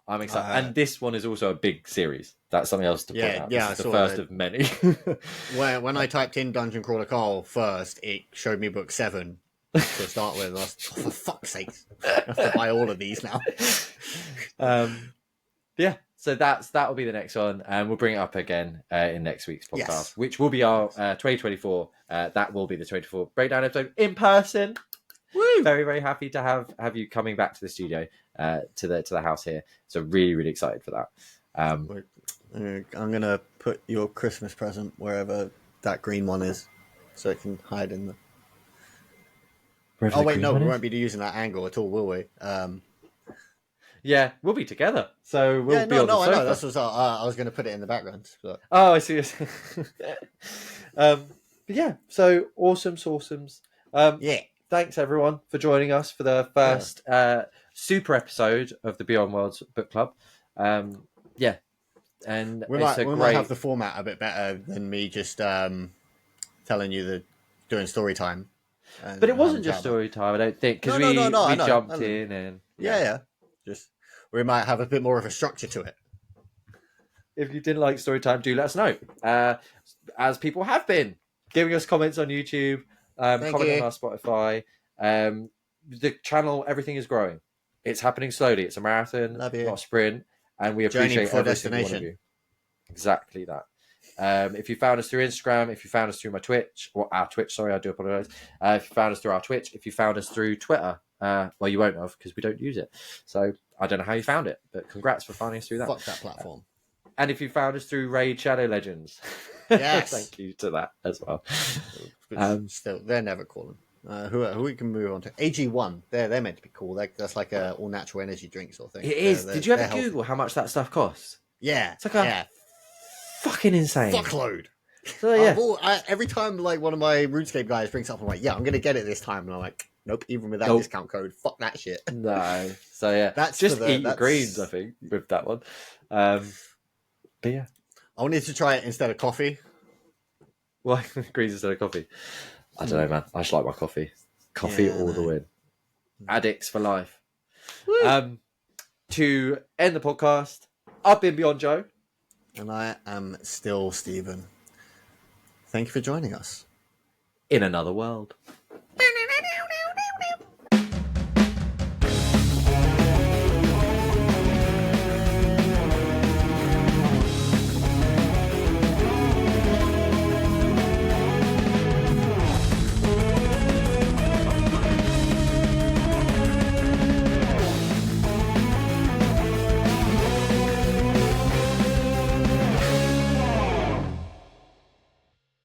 I'm excited. And this one is also a big series. That's something else to point out. Yeah, this is the first of many. When I typed in Dungeon Crawler Carl first, it showed me book 7 to start with. I was, for fuck's sake, I have to buy all of these now. Yeah, so that will be the next one, and we'll bring it up again in next week's podcast, which will be our 2024. That will be the 24 breakdown episode in person. Woo! Very, very happy to have you coming back to the studio, to the house here. So really, really excited for that. I'm gonna put your Christmas present wherever that green one is, so it can hide in the. Oh wait, no, we won't be using that angle at all, will we? Yeah, we'll be together, so we'll be on the sofa. I know. That's what I was going to put it in the background. But... Oh, I see. But yeah, so awesomes. Yeah. Thanks everyone for joining us for the first super episode of the Beyond Worlds Book Club. Yeah, and we might have the format a bit better than me just telling you doing story time. But it wasn't just story time, I don't think, because we jumped in and yeah. Just we might have a bit more of a structure to it. If you didn't like story time, do let us know. As people have been giving us comments on YouTube. Comment on our Spotify. The channel, everything is growing. It's happening slowly. It's a marathon, not a sprint, and we appreciate every single one of you. Exactly that. If you found us through Instagram, if you found us through my Twitch, or our Twitch, sorry, I do apologize. If you found us through our Twitch, if you found us through Twitter, well, you won't have because we don't use it. So I don't know how you found it, but congrats for finding us through that. Fuck that platform. And if you found us through Raid Shadow Legends, yes, thank you to that as well. Still, they're never calling. Who we can move on to? AG1. They're meant to be cool. That's like a all natural energy drink sort of thing. It is. Did you ever Google how much that stuff costs? Yeah, it's like fucking insane. Fuckload. So yeah, every time like one of my RuneScape guys brings up, I'm like, yeah, I'm gonna get it this time, and I'm like, nope, even with that discount code, fuck that shit. No. So yeah, that's just eat your greens, I think, with that one. But yeah, I wanted to try it instead of coffee. Why greens instead of coffee? I don't know, man. I just like my coffee. Coffee all the way. Addicts for life. To end the podcast, I've been Beyond Joe. And I am still Stephen. Thank you for joining us. In another world.